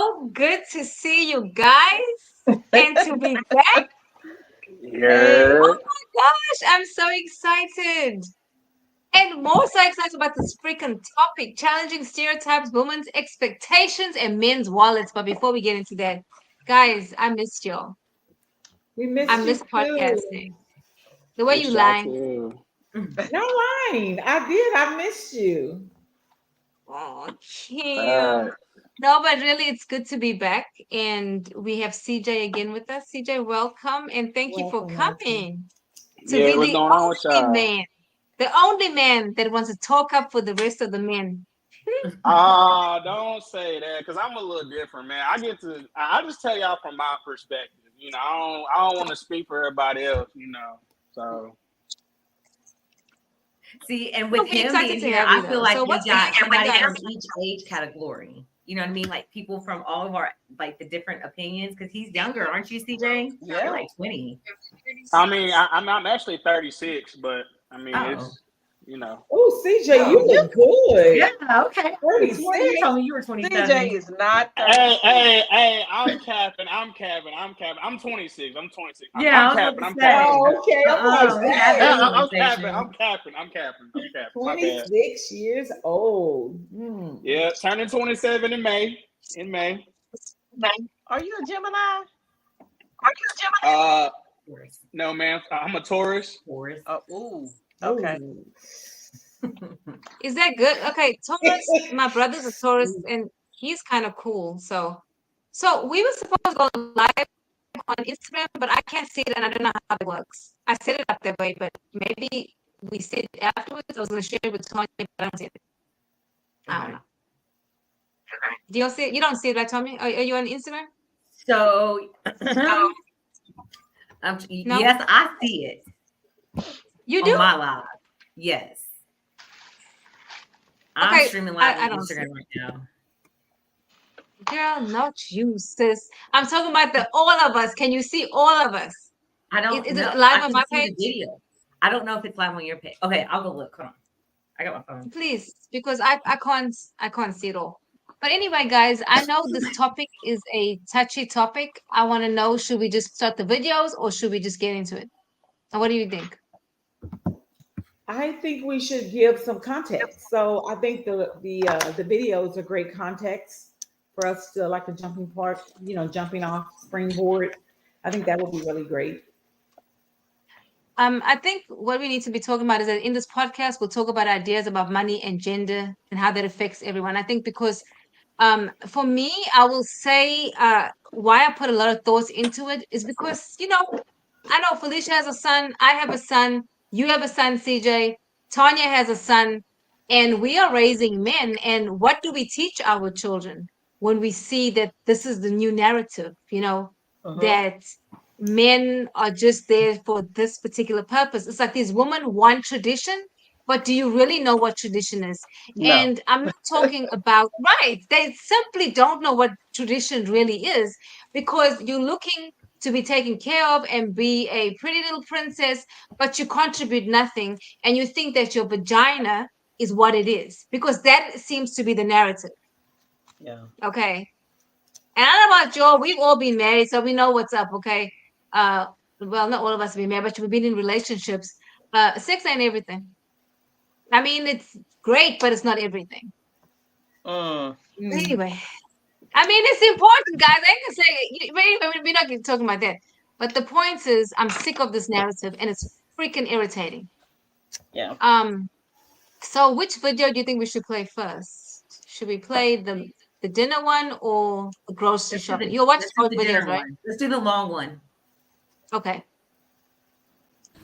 so good to see you guys and to be back. Yeah. Oh my gosh, I'm so excited. And more so excited about this freaking topic, challenging stereotypes, women's expectations, and men's wallets. But before we get into that, guys, I missed y'all. We I missed you miss podcasting. too. The way you Miss y'all lying. too. No lying. I did. I missed you. Oh, Uh, Kim. No, but really, it's good to be back. And we have CJ again with us. CJ, welcome. And thank you for Welcome, welcome. coming to yeah, be what's the going on with only y'all? man, the only man that wants to talk up for the rest of the men. Ah, don't say that, because I'm a little different, man. I just tell y'all from my perspective. I don't want to speak for everybody else, So, See, and Well, with we're him excited being to here, have you, I feel though. like So, we what's got somebody guys? from each age category. You know what I mean? Like people from all of our like the different opinions. Because he's younger, aren't you, CJ? Yeah. You're like 20. I mean, I'm actually 36, but I mean, Oh, it's. Oh, CJ, Oh, you look good. yeah. Okay. You 36. told me you were CJ 27. is not Hey, 36. hey, hey, I'm capping. I'm capping. I'm capping. I'm 26. I'm 26. I'm Yeah, I was about capping. to I'm capping. say. Oh, okay. I'm like, We had this Yeah, dang. I'm capping. I'm conversation. capping. I'm capping. I'm capping. My bad. 26 years old. Hmm. Yeah, turning 27 in May. In May. Are you a Gemini? Uh, Taurus. no, man. I'm a Taurus. Taurus. Ooh. Okay. Ooh. Is that good? Okay, Taurus, my brother's a Taurus, and he's kind of cool. So we were supposed to go live on Instagram, but I can't see it, and I don't know how it works. I set it up that way, but maybe we see it afterwards. I was going to share it with Tony, but I don't see it. I don't Okay. know. Do you see it? You don't see it, right, Tommy? Are you on Instagram? So, No? yes, I see it You on do? my live. Yes. I'm Okay, streaming live I on don't see Instagram it. right now. Girl, not you, sis. I'm talking about the all of us. Can you see all of us? I Is, don't is it know. live I on can my see the page? video. I don't know if it's live on your page. Okay, I'll go look. Hold on. I got my phone. Please, because I can't see it all. But anyway, guys, I know this topic is a touchy topic. I want to know, should we just start the videos or should we just get into it? And what do you think? I think we should give some context. So I think the video is a great context for us to like a jumping part, jumping off springboard. I think that would be really great. I think what we need to be talking about is that in this podcast, we'll talk about ideas about money and gender and how that affects everyone. I think because for me, I will say why I put a lot of thoughts into it is because, I know Felicia has a son, I have a son, you have a son, CJ, Tanya has a son, and we are raising men. And what do we teach our children when we see that this is the new narrative, Uh-huh. that men are just there for this particular purpose? It's like these women want tradition, but do you really know what tradition is? No. And I'm not talking about, right, they simply don't know what tradition really is, because you're looking to be taken care of and be a pretty little princess, but you contribute nothing, and you think that your vagina is what it is, because that seems to be the narrative. Yeah. Okay. And I don't know about y'all, we've all been married, so we know what's up, okay? Well, not all of us have been married, but we've been in relationships. Sex ain't everything. I mean, it's great, but it's not everything. Mm. Mm. Anyway, I mean, it's important, guys. I can say, but anyway, we're not talking about that. But the point is, I'm sick of this narrative, and it's freaking irritating. Yeah. Um, so which video do you think we should play first? Should we play the dinner one or the grocery shopping? You watch Let's do both the videos, dinner right? one. Let's do the long one. Okay.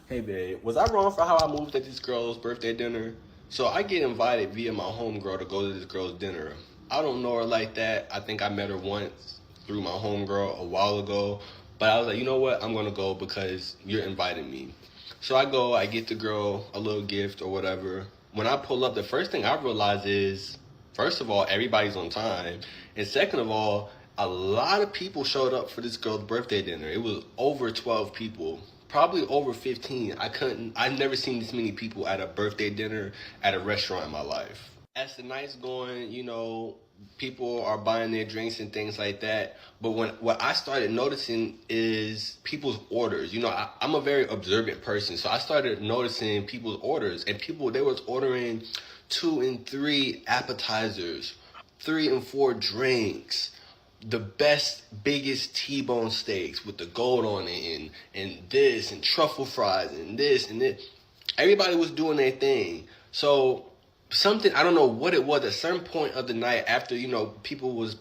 Hey babe, was I wrong for how I moved at this girl's birthday dinner? So I get invited via my homegirl to go to this girl's dinner. I don't know her like that. I think I met her once through my homegirl a while ago. But I was like, you know what? I'm gonna go because you're inviting me. So I go, I get the girl a little gift or whatever. When I pull up, the first thing I realize is, first of all, everybody's on time. And second of all, a lot of people showed up for this girl's birthday dinner. It was over 12 people, probably over 15. I've never seen this many people at a birthday dinner at a restaurant in my life. As the night's going, people are buying their drinks and things like that. But what I started noticing is people's orders. You know, I'm a very observant person, so I started noticing people's orders, and they was ordering 2 and 3 appetizers, 3 and 4 drinks, the best, biggest T-bone steaks with the gold on it, and this, and truffle fries, and this, and this. Everybody was doing their thing. So something, I don't know what it was, at some point of the night after, people was,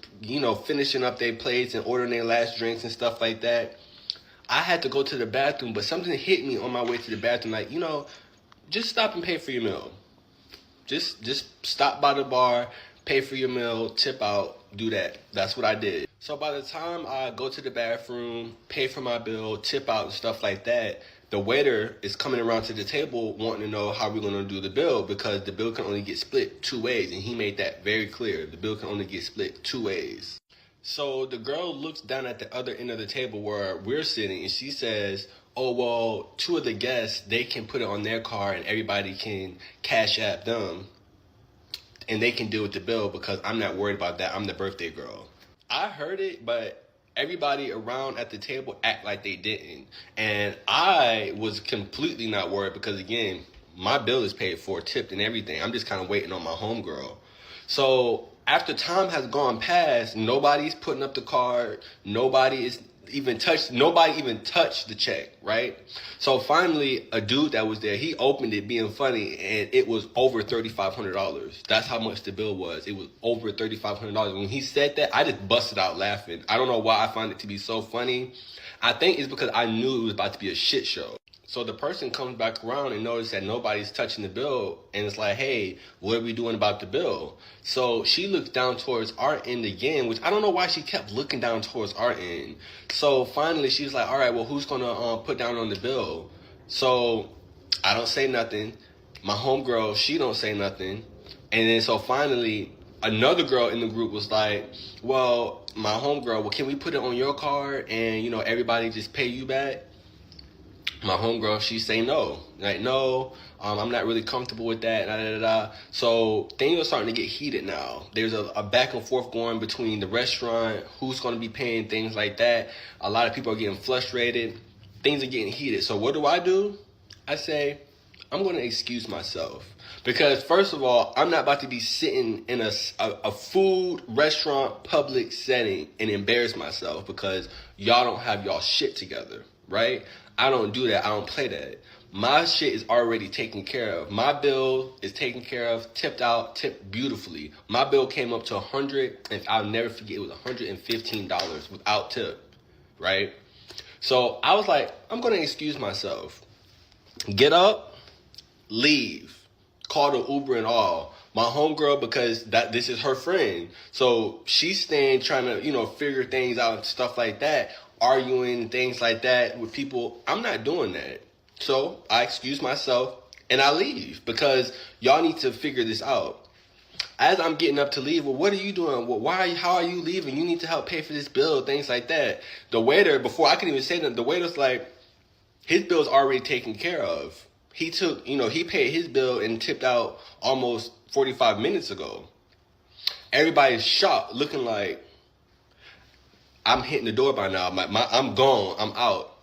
finishing up their plates and ordering their last drinks and stuff like that, I had to go to the bathroom, but something hit me on my way to the bathroom, like, just stop and pay for your meal. Just stop by the bar, pay for your meal, tip out, do that. That's what I did. So by the time I go to the bathroom, pay for my bill, tip out and stuff like that, the waiter is coming around to the table wanting to know how we're going to do the bill, because the bill can only get split 2 ways. And he made that very clear. The bill can only get split 2 ways. So the girl looks down at the other end of the table where we're sitting, and she says, oh, well, 2 of the guests, they can put it on their card and everybody can cash app them and they can deal with the bill because I'm not worried about that. I'm the birthday girl. I heard it, but everybody around at the table act like they didn't. And I was completely not worried because, again, my bill is paid for, tipped and everything. I'm just kind of waiting on my homegirl. So after time has gone past, nobody's putting up the card. Nobody even touched the check, right? So finally, a dude that was there, he opened it being funny, and it was over $3,500. That's how much the bill was. It was over $3,500. When he said that, I just busted out laughing. I don't know why I find it to be so funny. I think it's because I knew it was about to be a shit show. So the person comes back around and notices that nobody's touching the bill, and it's like, hey, what are we doing about the bill? So she looks down towards our end again, which I don't know why she kept looking down towards our end. So finally she's like, all right, well, who's going to put down on the bill? So I don't say nothing. My homegirl, she don't say nothing. And then so finally another girl in the group was like, well, my homegirl, well, can we put it on your card and, everybody just pay you back? My homegirl, she say no. Like, no, I'm not really comfortable with that. Da, da, da, da. So things are starting to get heated now. There's a back and forth going between the restaurant, who's going to be paying, things like that. A lot of people are getting frustrated. Things are getting heated. So what do? I say, I'm going to excuse myself. Because first of all, I'm not about to be sitting in a food restaurant public setting and embarrass myself because y'all don't have y'all shit together, right? I don't do that. I don't play that. My shit is already taken care of. My bill is taken care of, tipped out, tipped beautifully. My bill came up to $100, and I'll never forget, it was $115 without tip, right? So I was like, I'm going to excuse myself. Get up, leave, call the Uber and all. My homegirl, because this is her friend, so she's staying trying to, figure things out and stuff like that, arguing things like that with people. I'm not doing that. So I excuse myself and I leave because y'all need to figure this out. As I'm getting up to leave, well, what are you doing? Well, how are you leaving? You need to help pay for this bill, things like that. The waiter, before I could even say that, the waiter's like, his bill's already taken care of. He took, he paid his bill and tipped out almost 45 minutes ago. Everybody's shocked, looking like, I'm hitting the door by now. I'm gone. I'm out.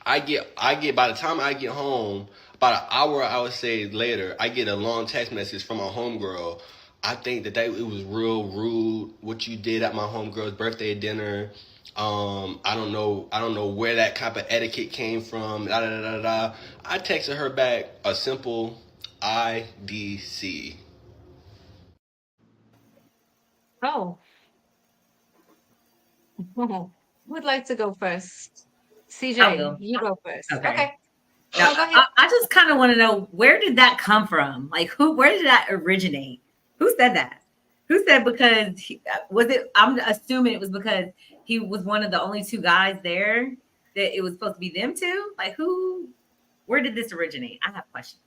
I get by the time I get home, about an hour, I would say later, I get a long text message from my homegirl. I think that it was real rude what you did at my homegirl's birthday dinner. I don't know where that type of etiquette came from. Da, da, da, da, da. I texted her back a simple IDC. Oh. Who would like to go first? I CJ, will. you go first. Okay. Okay. Now, No, go ahead. I just kind of want to know, where did that come from? Like, where did that originate? Who said that? Who said, because I'm assuming it was because he was one of the only 2 guys there that it was supposed to be them 2. Like, where did this originate? I have questions.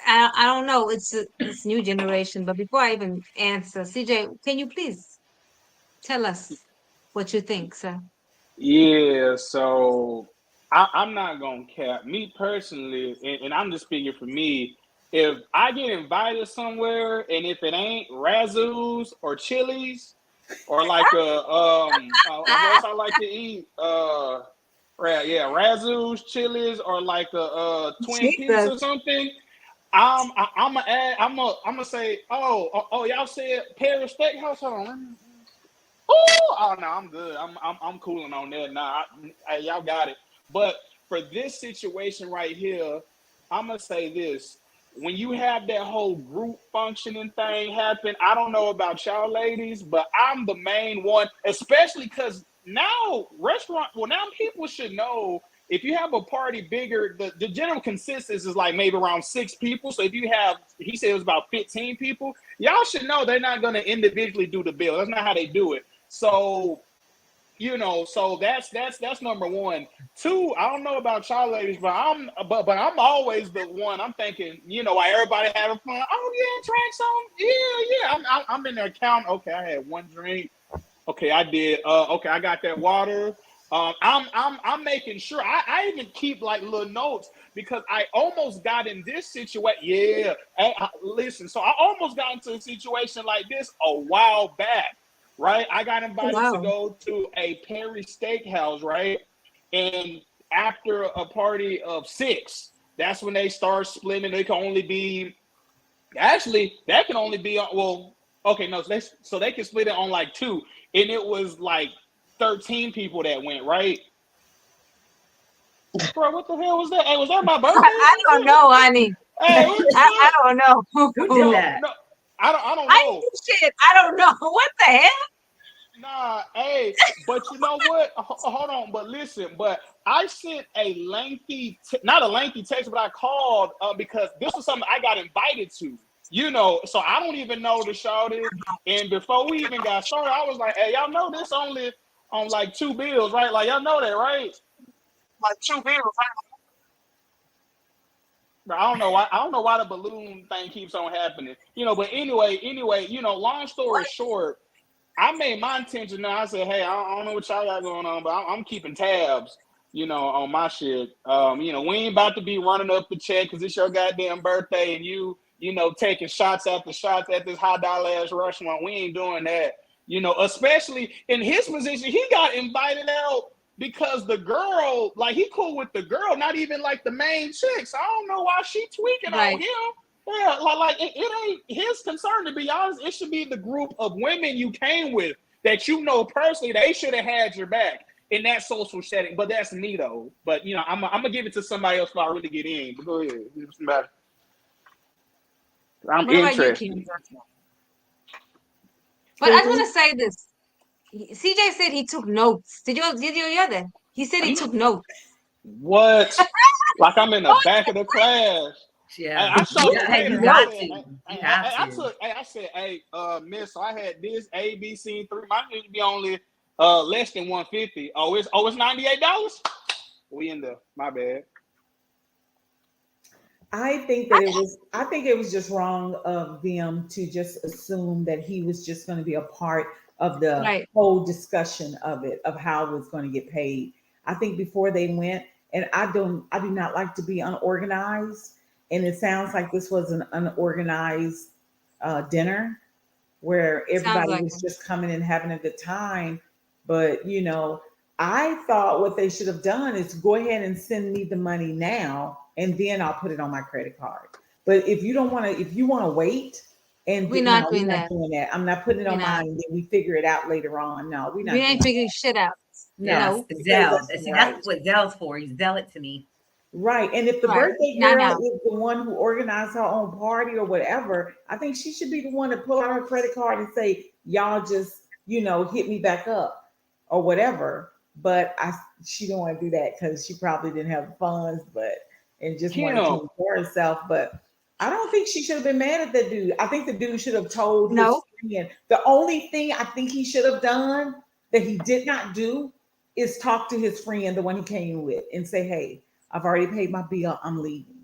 I don't know. It's new generation. But before I even answer, CJ, can you please tell us what you think, sir? Yeah, so I'm not gonna cap. Me personally, and I'm just speaking for me, if I get invited somewhere and if it ain't Razoo's or Chili's or like what else I like to eat? Right, yeah, Razoo's, Chili's, or like a Twin Peaks Jesus. or something. I'm gonna add. I'm gonna say. Oh, y'all said Paris Steakhouse. Hold on. Oh no, I'm good. I'm cooling on that. Nah, y'all got it. But for this situation right here, I'm gonna say this: when you have that whole group functioning thing happen, I don't know about y'all ladies, but I'm the main one, especially because now now people should know if you have a party bigger, the general consensus is like maybe around 6 people. So if you have, he said it was about 15 people, y'all should know they're not going to individually do the bill. That's not how they do it. So so that's number one. Two, I don't know about y'all ladies, but I'm always the one. I'm thinking, why everybody having fun. Oh yeah, drinks on. Yeah. I'm in there counting. Okay, I had one drink. Okay, I did. Okay, I got that water. I'm making sure. I even keep like little notes because I almost got in this situation. Yeah, listen. So I almost got into a situation like this a while back, right? I got Oh, invited to wow. go to a Perry Steakhouse, right? And after a party of 6, that's when they start splitting. They can only be actually that can only be on. Well, okay, no, so they can split it on like 2, and it was like 13 people that went, right? Bro, what the hell was that? Hey, was that my birthday or I don't something? know, honey. Hey, what the I fuck? don't know. Who did No, that? no, I don't I know. do shit. I don't know. What the hell? Nah, hey, but you know what? Hold on, but listen, but I sent a lengthy, not a lengthy text, but I called because this was something I got invited to. So I don't even know the shorty. And before we even got started, I was like, "Hey, y'all know this only on like 2 bills, right? Like y'all know that, right?" Like 2 bills. But I don't know why. I don't know why the balloon thing keeps on happening. But anyway. Long story short, I made my intention. Now I said, hey, I don't know what y'all got going on, but I'm keeping tabs, on my shit. We ain't about to be running up the check because it's your goddamn birthday and taking shots after shots at this high dollar ass restaurant. We ain't doing that. Especially in his position, he got invited out because the girl, like he cool with the girl, not even like the main chick. So I don't know why she tweaking on Right. him. Yeah, like it ain't his concern, to be honest. It should be the group of women you came with that personally. They should have had your back in that social setting. But that's me though. But I'm gonna give it to somebody else if I really get in. But go ahead, somebody. I'm What about you, interested. Kim? But I just want to say this. CJ said he took notes. Did you hear that? He said he took notes. What? Like I'm in the back of the class. Hey, Yeah. I showed the Hey, you waiter. I got said, to. You have I to. took. Hey, I said, hey, miss. So I had this A, B, C, and 3. Mine need to be only less than 150. It's $98. We in the my bad. I think it was just wrong of them to just assume that he was just going to be a part of the Right. whole discussion of it, of how it was going to get paid. I think before they went, and I do not like to be unorganized, and it sounds like this was an unorganized dinner where Sounds everybody like was him. just coming and having a good time. But I thought what they should have done is go ahead and send me the money now, and then I'll put it on my credit card. But if you don't want to, if you want to wait, and We're no, not we're doing not that. doing that. I'm not putting it We're on not. mine, and then we figure it out later on. No, we're We not doing ain't figuring that. shit out. No, Yes, No. because Zell. that's not See, right. that's what Zell's for. He's zealot to me. Right. And if the Right. birthday Now, girl now. is the one who organized her own party or whatever, I think she should be the one to pull out her credit card and say, y'all just, hit me back up or whatever. But she don't want to do that because she probably didn't have the funds, and just wanted to Kim, enjoy herself. But I don't think she should have been mad at that dude. I think the dude should have told his No. friend. The only thing I think he should have done that he did not do is talk to his friend, the one he came with, and say, hey, I've already paid my bill. I'm leaving.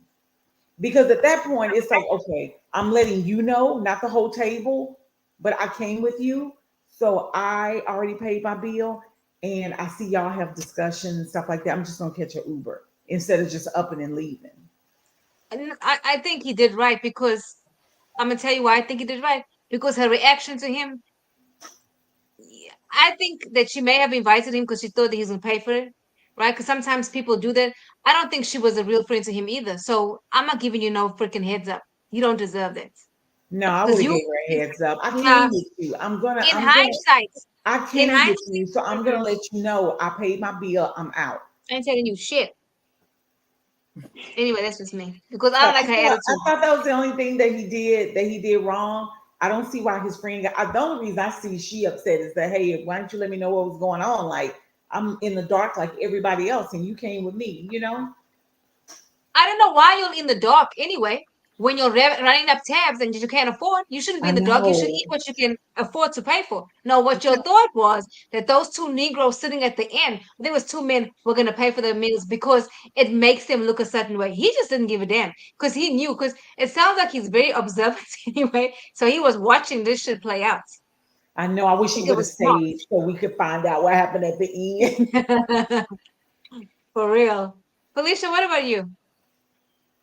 Because at that point, it's like, okay, I'm letting you know, not the whole table, but I came with you. So I already paid my bill. And I see y'all have discussion and stuff like that. I'm just going to catch an Uber instead of just upping and leaving. I think he did right because I'm gonna tell you why I think he did right. Because her reaction to him, I think that she may have invited him because she thought that he's gonna pay for it, right? Because sometimes people do that. I don't think she was a real friend to him either. So I'm not giving you no freaking heads up. You don't deserve that. No, I would Because have you, gave her a heads up. I uh, came with you. in hindsight, I in came with hindsight, you, so I'm gonna let you know I paid my bill. I'm out. I ain't telling you shit. Anyway, that's just me because I So don't like her I attitude. thought that was the only thing that he did wrong. I don't see why his friend the only reason I see she upset is that, hey, why don't you let me know what was going on? Like I'm in the dark like everybody else and you came with me, you know? I don't know why you're in the dark anyway. When you're running up tabs and you can't afford, you shouldn't be I in the dark. You should know. eat what you can afford to pay for. No, what your thought was that those two Negroes sitting at the end, there was two men were going to pay for their meals because it makes them look a certain way. He just didn't give a damn because he knew. Because it sounds like he's very observant anyway. So he was watching this shit play out. I know. I I wish he think it would have was smart. stayed so we could find out what happened at the end. For real. Felicia, what about you?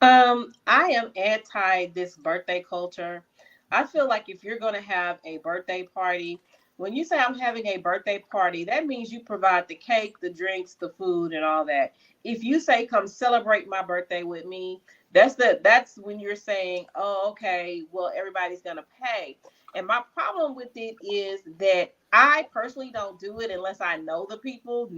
I am anti this birthday culture. I feel like if you're going to have a birthday party, when you say I'm having a birthday party, that means you provide the cake, the drinks, the food, and all that. If you say come celebrate my birthday with me, that's when you're saying, oh, okay, well everybody's going to pay. And my problem with it is that I personally don't do it unless I know the people,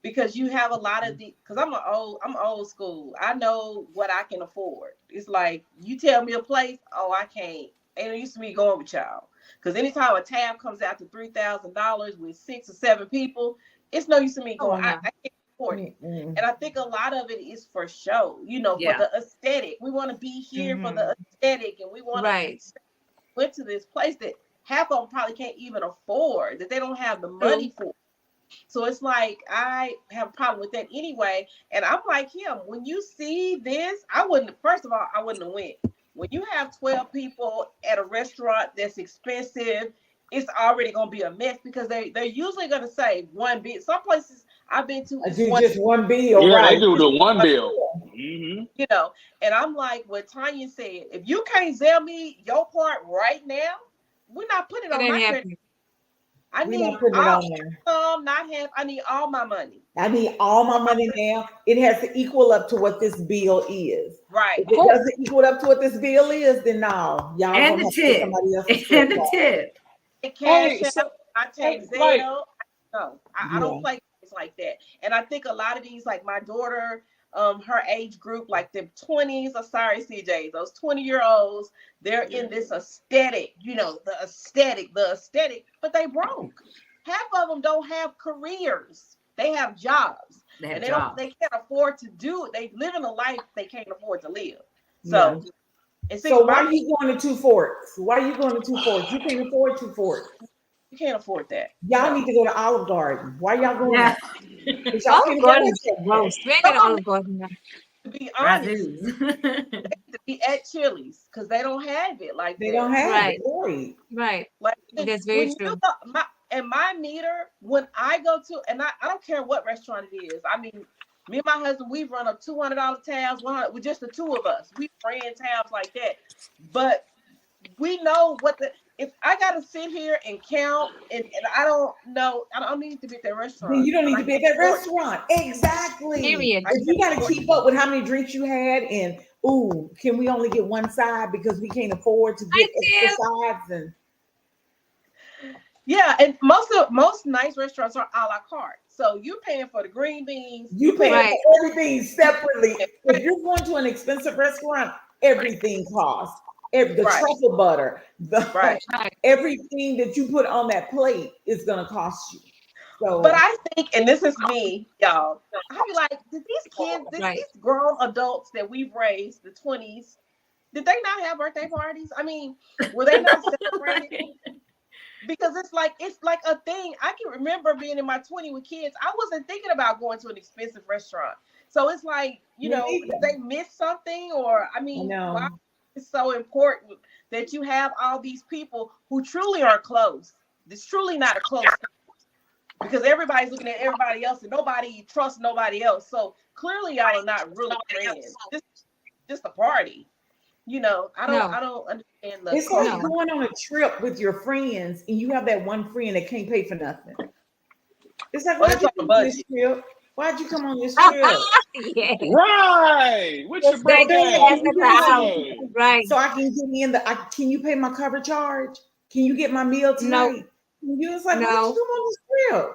because you have a lot of the because I'm old school. I know what I can afford. It's like you tell me a place, oh I can't. Ain't no use to me going with y'all. Because anytime a tab comes out to $3,000 with 6 or 7 people, it's no use to me Come going. on now. I can't afford it. Mm-mm. And I think a lot of it is for show, for Yeah. the aesthetic. We want to be here for Hmm. the aesthetic, and we want to Right. went to this place that half of them probably can't even afford, that they don't have the True. money for. So it's like I have a problem with that anyway. And I'm like him. When you see this, I wouldn't. First of all, I wouldn't have went. When you have 12 people at a restaurant that's expensive, it's already gonna be a mess because they're usually gonna say one bit. Some places I've been to I is do one, just one bill, Yeah, they right? do Just the one one bill. bill. Mm-hmm. you know. And I'm like what Tanya said. If you can't sell me your part right now, we're not putting it It on ain't my credit. happening. I We're not need putting it all on there. some, not half. I need all my money. I need all my All my money money. now. It has to equal up to what this bill is. Right. If it doesn't equal up to what this bill is, then no, y'all And gonna the have to get tip. somebody else's And credit the card. tip. Take cash Hey, so out. I take like, Zelle. No, I don't Yeah. play things like that. And I think a lot of these, like my daughter, her age group, like the 20s, or sorry, CJ, those 20-year-olds, they're in this aesthetic, the aesthetic, but they broke. Half of them don't have careers. They have jobs. They have And jobs. they can't afford to do it. They live in a life they can't afford to live. Yeah. So, and see, So why my are you going to Two Forks? Why are you going to Two Forks? You can't afford Two Forks. you can't afford that. Y'all No. need to go to Olive Garden. Why y'all going Yeah. there? Because y'all Olive can't afford Garden's that. gross. We ain't got Some an of them, Olive Garden now. to be honest, Razzoos. to be at Chili's because they don't have it like They that. don't have it. Right. Right. Right. Like That's very when you true. go my meter, when I go to, and I don't care what restaurant it is. I mean, me and my husband, we've run up $200 tabs, 100 with just the two of us. We ran tabs like that, but we know what the if I gotta sit here and count and I don't know, I don't need to be at that Then restaurant you don't because need I to be at can't that afford it. restaurant. Exactly. Period. I If can't you got to afford it. keep up with how many drinks you had and, ooh, can we only get one side because we can't afford to Hi, get extra Tim. sides? And Yeah, and most nice restaurants are a la carte. So you're paying for the green beans, you you paying paying Right. for everything separately. If you're going to an expensive restaurant, everything costs. The right, truffle butter, the right. Right. everything that you put on that plate is gonna cost you. But So I think, and this is me, y'all, I be like, did these kids, Right. these grown adults that we've raised, the 20s, did they not have birthday parties? I mean, were they not celebrating? Because it's like a thing. I can remember being in my 20s with kids. I wasn't thinking about going to an expensive restaurant. So it's like, me did neither. they miss something? Or I I mean, why know. it's so important that you have all these people who truly are close. It's truly not a close because everybody's looking at everybody else and nobody trusts nobody else. So clearly y'all are not really friends. just a party. No, I don't understand the It's like culture. no. going on a trip with your friends and you have that one friend that can't pay for nothing. It's like, Well, why'd it's you on a come on this budget. trip? Why'd you come on this trip? Yeah. Right. With your Just broke stay Okay, your ass can ass. you at pay the my house. Right. Right. so I can get me in the can you pay my cover charge? Can you get my meal No, tonight? You was like, why'd you no. come on this trip?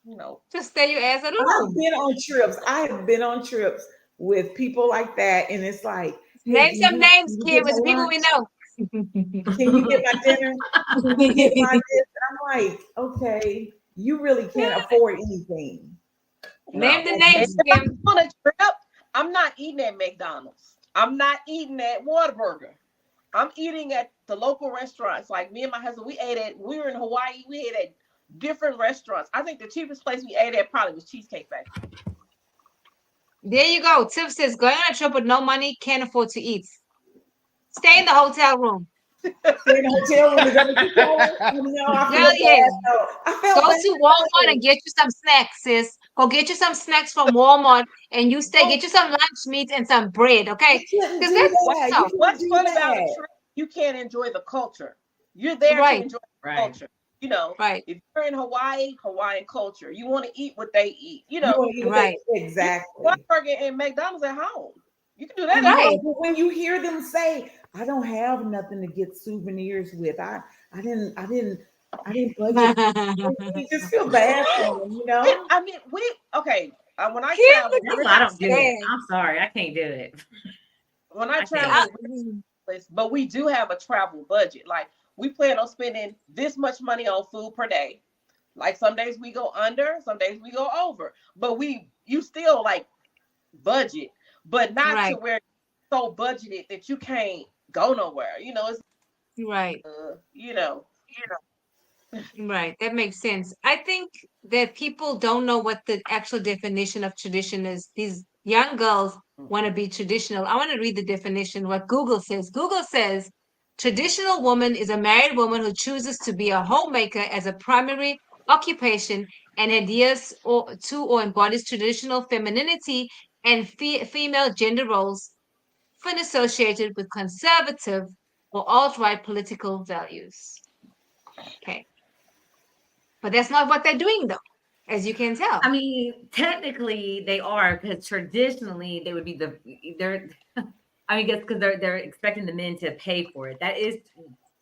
You know, Just stay your ass at I've home. been on trips. I have been on trips with people like that, and it's like, hey, Name some names, can you Kim. get It's my people lunch? we know. Can you get my dinner? Can you get my this? And I'm like, okay, you really can't afford anything. Name no. the And names, if I'm Kim. on a trip, I'm not eating at McDonald's. I'm not eating at Whataburger. I'm eating at the local restaurants. Like me and my husband, we were in Hawaii, we ate at different restaurants. I think the cheapest place we ate at probably was Cheesecake Factory. There you go. Tiff says going on a trip with no money, can't afford to eat. Stay in the hotel room. Stay in the hotel room. Is that what you call it? No, I Girl, feel yeah. bad. No, I Go felt bad. to Walmart and get you some snacks, sis. Go get you some snacks from Walmart and you stay. No, Get you some lunch meat and some bread, you okay? shouldn't Because do that's that. You so shouldn't What's do fun about a that. trip? You can't enjoy the culture. You're there to right, enjoy the Right. culture. right, If you're in Hawaii, Hawaiian culture, you want to eat what they eat. You want to eat what they right, You exactly. burger and McDonald's at home. You can do I that at right. home. know, but when you hear them say, "I don't have nothing to get souvenirs with," I didn't budget. You just feel bad for them, you know. I mean, we okay. When I Kim, travel, That's look why I at don't do that it. sad. I'm sorry, I can't do it. when I I can't. travel, but we do have a travel budget. Like we plan on spending this much money on food per day. Like some days we go under, some days we go over. But you still like budget, but not to Right, where it's so budgeted that you can't go nowhere. It's right, you know. right. That makes sense. I think that people don't know what the actual definition of tradition is. These young girls want to be traditional. I want to read the definition, what Google says. Google says traditional woman is a married woman who chooses to be a homemaker as a primary occupation and adheres to or embodies traditional femininity and female gender roles often associated with conservative or alt-right political values. Okay. But that's not what they're doing, though, as you can tell. I mean, technically they are because traditionally they would be they're. I mean, guess because they're expecting the men to pay for it. That is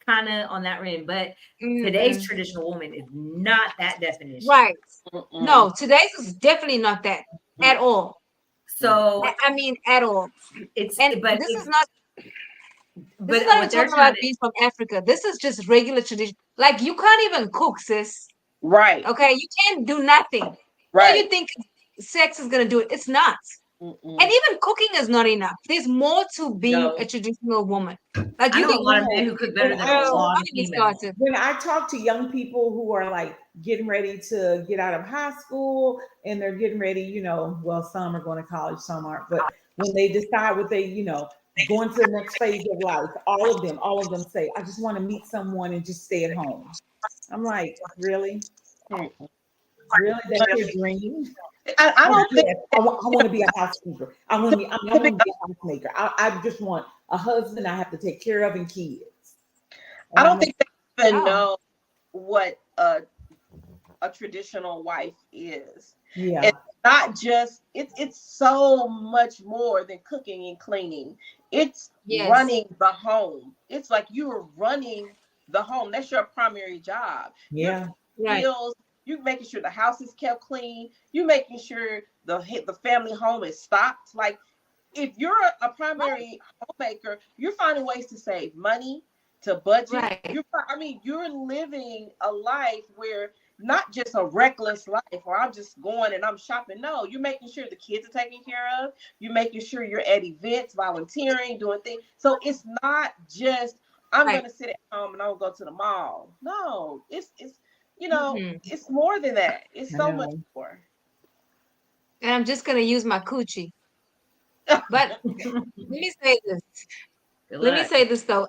kind of on that end, but today's Mm-mm. traditional woman is not that definition. Right. Mm-mm. No, today's is definitely not that at all. So I mean, at all. it's And but this is it's not. This is but not even what they're talking trying about to being from Africa. This is just regular tradition. Like you can't even cook, sis. Right, Okay, you can't do nothing. All you right. think sex is gonna do it. It's not. And Mm-mm. even cooking is not enough. There's more to being a no. traditional woman. Like I you know can a cook. lot of men No, who cook when better than a I Girl, talk lot don't of get me females. started. when I talk to young people who are like getting ready to get out of high school and they're getting ready, well, some are going to college, some aren't, but when they decide what they, going to the next phase of life, all of them say, I just want to meet someone and just stay at home. I'm like, really? Mm-mm. Really? That's your dream? I Oh, don't think yes. I want to be a housekeeper. I to be want to be a housemaker. I just want a husband I have to take care of and kids. I And don't I'm like, think they even Oh, know what a traditional wife is. yeah, It's not just it's so much more than cooking and cleaning. It's yes. running the home. It's like you're running the home. That's your primary job. You're yeah. Right. bills. You're making sure the house is kept clean. You're making sure the family home is stocked. Like if you're a primary homemaker, you're finding ways to save money, to budget. Right. You're living a life where not just a reckless life where I'm just going and I'm shopping. No, you're making sure the kids are taken care of. You're making sure you're at events, volunteering, doing things. So it's not just I'm Right. gonna sit at home and I'm gonna go to the mall. No, Hmm. it's more than that. It's I so much know. more. And I'm just gonna use my coochie. But let me say this. Good Let me luck. say this though.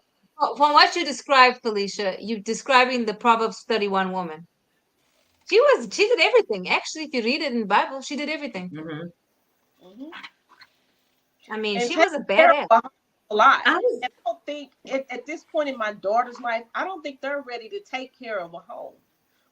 From what you described, Felicia, you describing the Proverbs 31 woman. She did everything. Actually, if you read it in the Bible, she did everything. Mhm. Mhm. I mean, And she was a taking care badass. of a lot. I was And I don't think at this point in my daughter's life, I don't think they're ready to take care of a home.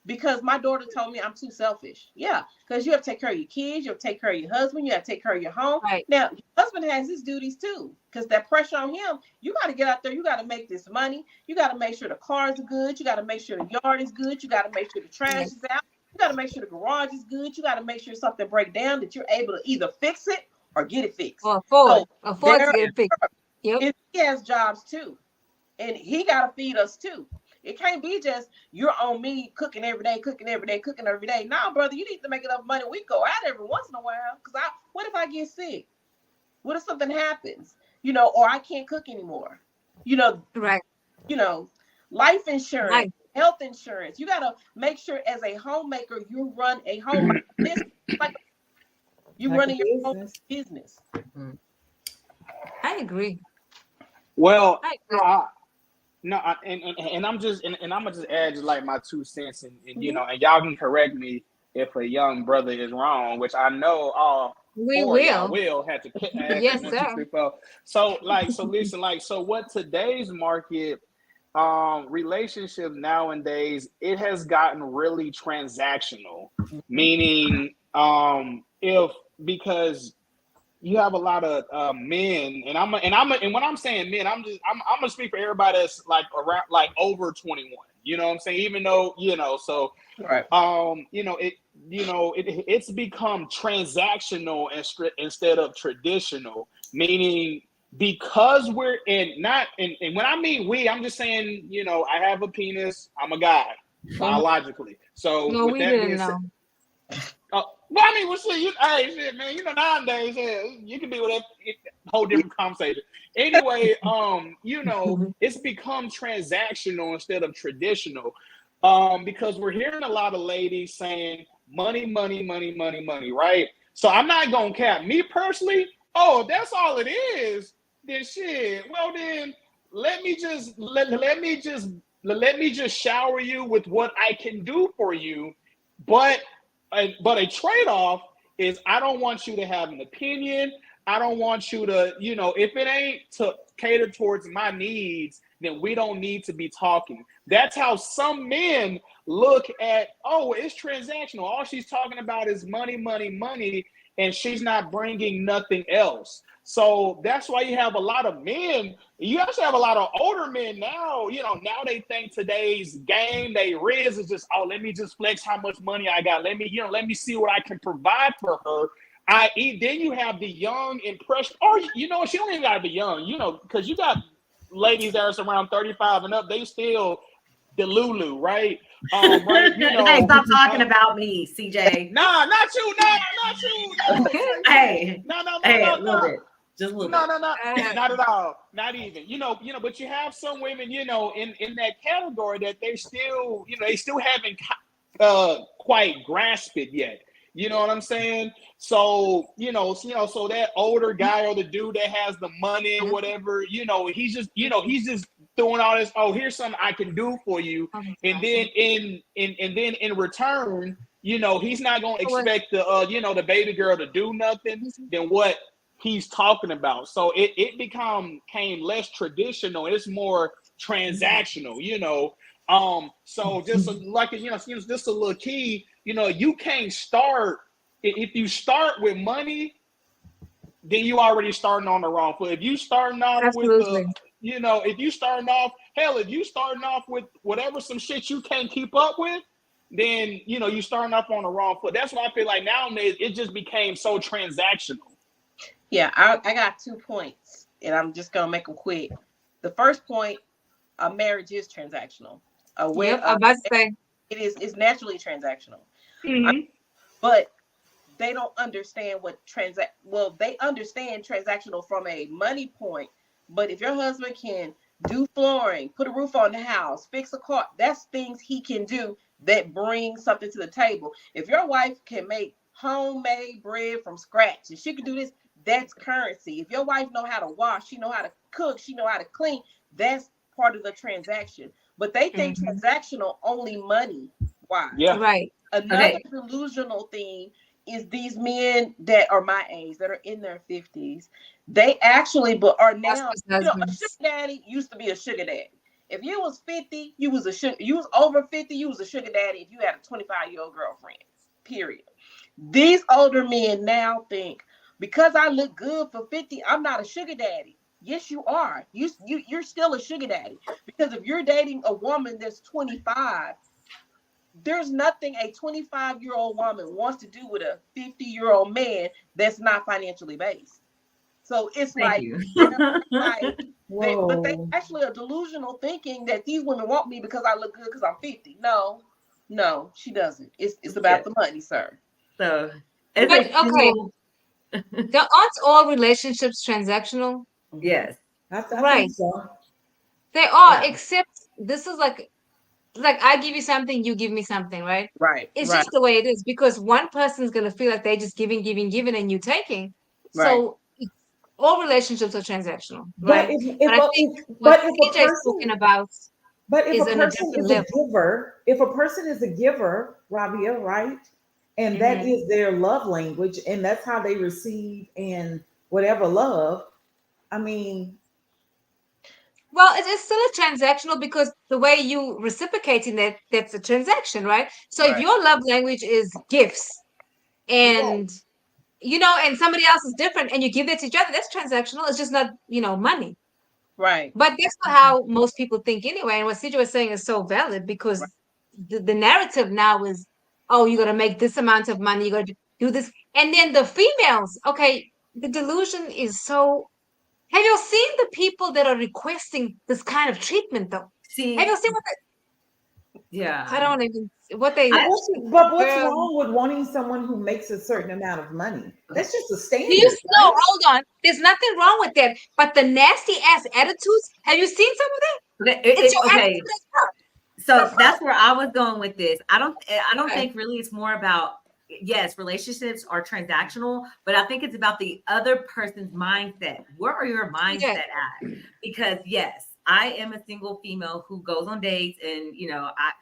Because my daughter told me I'm too selfish. Yeah, because you have to take care of your kids, you have to take care of your husband, you have to take care of your home. Right. Now, your husband has his duties too, because that pressure on him, you got to get out there, you got to make this money, you got to make sure the cars are good, you got to make sure the yard is good, you got to make sure the trash Right. is out, you got to make sure the garage is good, you got to make sure something break down that you're able to either fix it or get it fixed. Or afford. So Afford to there, get it fixed. Yep. he has jobs too, and he got to feed us too. It can't be just you're on me cooking every day, cooking every day, cooking every day. Nah, brother, you need to make enough money. We go out every once in a while. Cause what if I get sick? What if something happens? Or I can't cook anymore? You know, Right. you know, life insurance, Right. health insurance. You gotta make sure as a homemaker you run a home like a business, like you Like a running your own business. business. I agree. Well, I agree. no, and I'm gonna just add just like my 2 cents, and Mhm. and y'all can correct me if a young brother is wrong, which I know all We 4 of y'all will. will have to ask Yes, 1, 2, sir. 3, 4. So listen, so what today's market relationships nowadays, it has gotten really transactional, meaning if because you have a lot of men, and when I'm saying men, I'm gonna speak for everybody that's like around like over 21. You know what I'm saying? Even though so Right. it's become transactional instead of traditional, meaning because we're in not and when I mean we, I'm just saying I have a penis, I'm a guy biologically. So No, with we that didn't being said, know. well, I mean, well, shit, hey, shit, man, nowadays, you can be with a whole different conversation. Anyway, it's become transactional instead of traditional, because we're hearing a lot of ladies saying money, money, money, money, money, right? So I'm not gonna cap me personally. Oh, if that's all it is, then shit. Well, then let me just shower you with what I can do for you, but a trade-off is I don't want you to have an opinion. I don't want you to, if it ain't to cater towards my needs, then we don't need to be talking. That's how some men look at, oh, it's transactional. All she's talking about is money, money, money, and she's not bringing nothing else. So that's why you have a lot of men. You actually have a lot of older men now. Now they think today's game, they riz is just, oh, let me just flex how much money I got. Let me see what I can provide for her. Then you have the young, impression, or she don't even gotta be young. Because you got ladies that are around 35 and up. They still the Lulu, right? Right? Hey, stop talking about me, CJ. Nah, not you. Nah, not you. No, Hey, no, no, no, hey, a no, little no. bit, just a little No, bit. no, no, not at all. Not even. But you have some women, in that category that they still, they still haven't quite grasped it yet. You know what I'm saying? So, so that older guy or the dude that has the money or whatever, he's just throwing all this, oh, here's something I can do for you. And then in return, he's not gonna expect the baby girl to do nothing than what he's talking about. So it came less traditional. It's more transactional, So just like just a little key, you can't start if you start with money, then you already starting on the wrong foot. If you starting off with Absolutely. if you starting off, hell, if you starting off with whatever some shit you can't keep up with, then you starting off on the wrong foot. That's why I feel like nowadays it just became so transactional. Yeah, I got 2 points, and I'm just gonna make them quick. The first point, a marriage is transactional. Yep, I'm about to say. It's naturally transactional. Mm-hmm. But they don't understand they understand transactional from a money point. But if your husband can do flooring, put a roof on the house, fix a car, that's things he can do that bring something to the table. If your wife can make homemade bread from scratch and she can do this, that's currency. If your wife know how to wash, she know how to cook, she know how to clean, that's part of the transaction. But they think transactional only money wise. Yeah. Right. Another Okay. delusional thing is these men that are my age, that are in their 50s, they actually but are now, a sugar Husbands. daddy used to be a sugar daddy. If you was 50, you was over 50, you was a sugar daddy if you had a 25-year-old girlfriend. Period. These older men now think because I look good for 50, I'm not a sugar daddy. Yes, you are. You're still a sugar daddy. Because if you're dating a woman that's 25, there's nothing a 25-year-old woman wants to do with a 50-year-old man that's not financially based. So it's Thank like you. they're like but they Whoa. actually are delusional thinking that these women want me because I look good because I'm 50. No, she doesn't. It's Yeah. about the money, sir. So it's But a okay, single. aren't all relationships transactional? Yes. I Right. think so. They are, Yeah. except this is like I give you something, you give me something, right? Right, It's right, just the way it is because one person's gonna feel like they're just giving, giving, giving, and you taking. right. So all relationships are transactional, But right? if But if I a, think if what but if a CJ is talking person about but if is a on a person different is a level. giver, if a person is a giver, Rabia, right? And that Hmm. is their love language, and that's how they receive and whatever love. I mean, Well, it's still a transactional because the way you reciprocating that's a transaction, right? So if Right, your love language is gifts right, and and somebody else is different and you give that to each other, that's transactional. It's just not, money. right, But that's not how most people think anyway. And what CJ was saying is so valid because right. the narrative now is, oh, you got to make this amount of money, you got to do this. And then the females, okay, the delusion is so. Have you seen the people that are requesting this kind of treatment though? Have you See, seen I yeah. don't even what they but I what's girl. wrong with wanting someone who makes a certain amount of money? okay. That's just a Do you standard, know? right? Hold on. There's nothing wrong with that. But the nasty ass attitudes, have you seen some of that? Okay. It's your Okay. attitude as well. The So fuck? that's where I was going with this. I don't Okay. think really it's more about, yes, relationships are transactional, but I think it's about the other person's mindset. Where are your Yeah. mindset at? Because yes, I am a single female who goes on dates, and I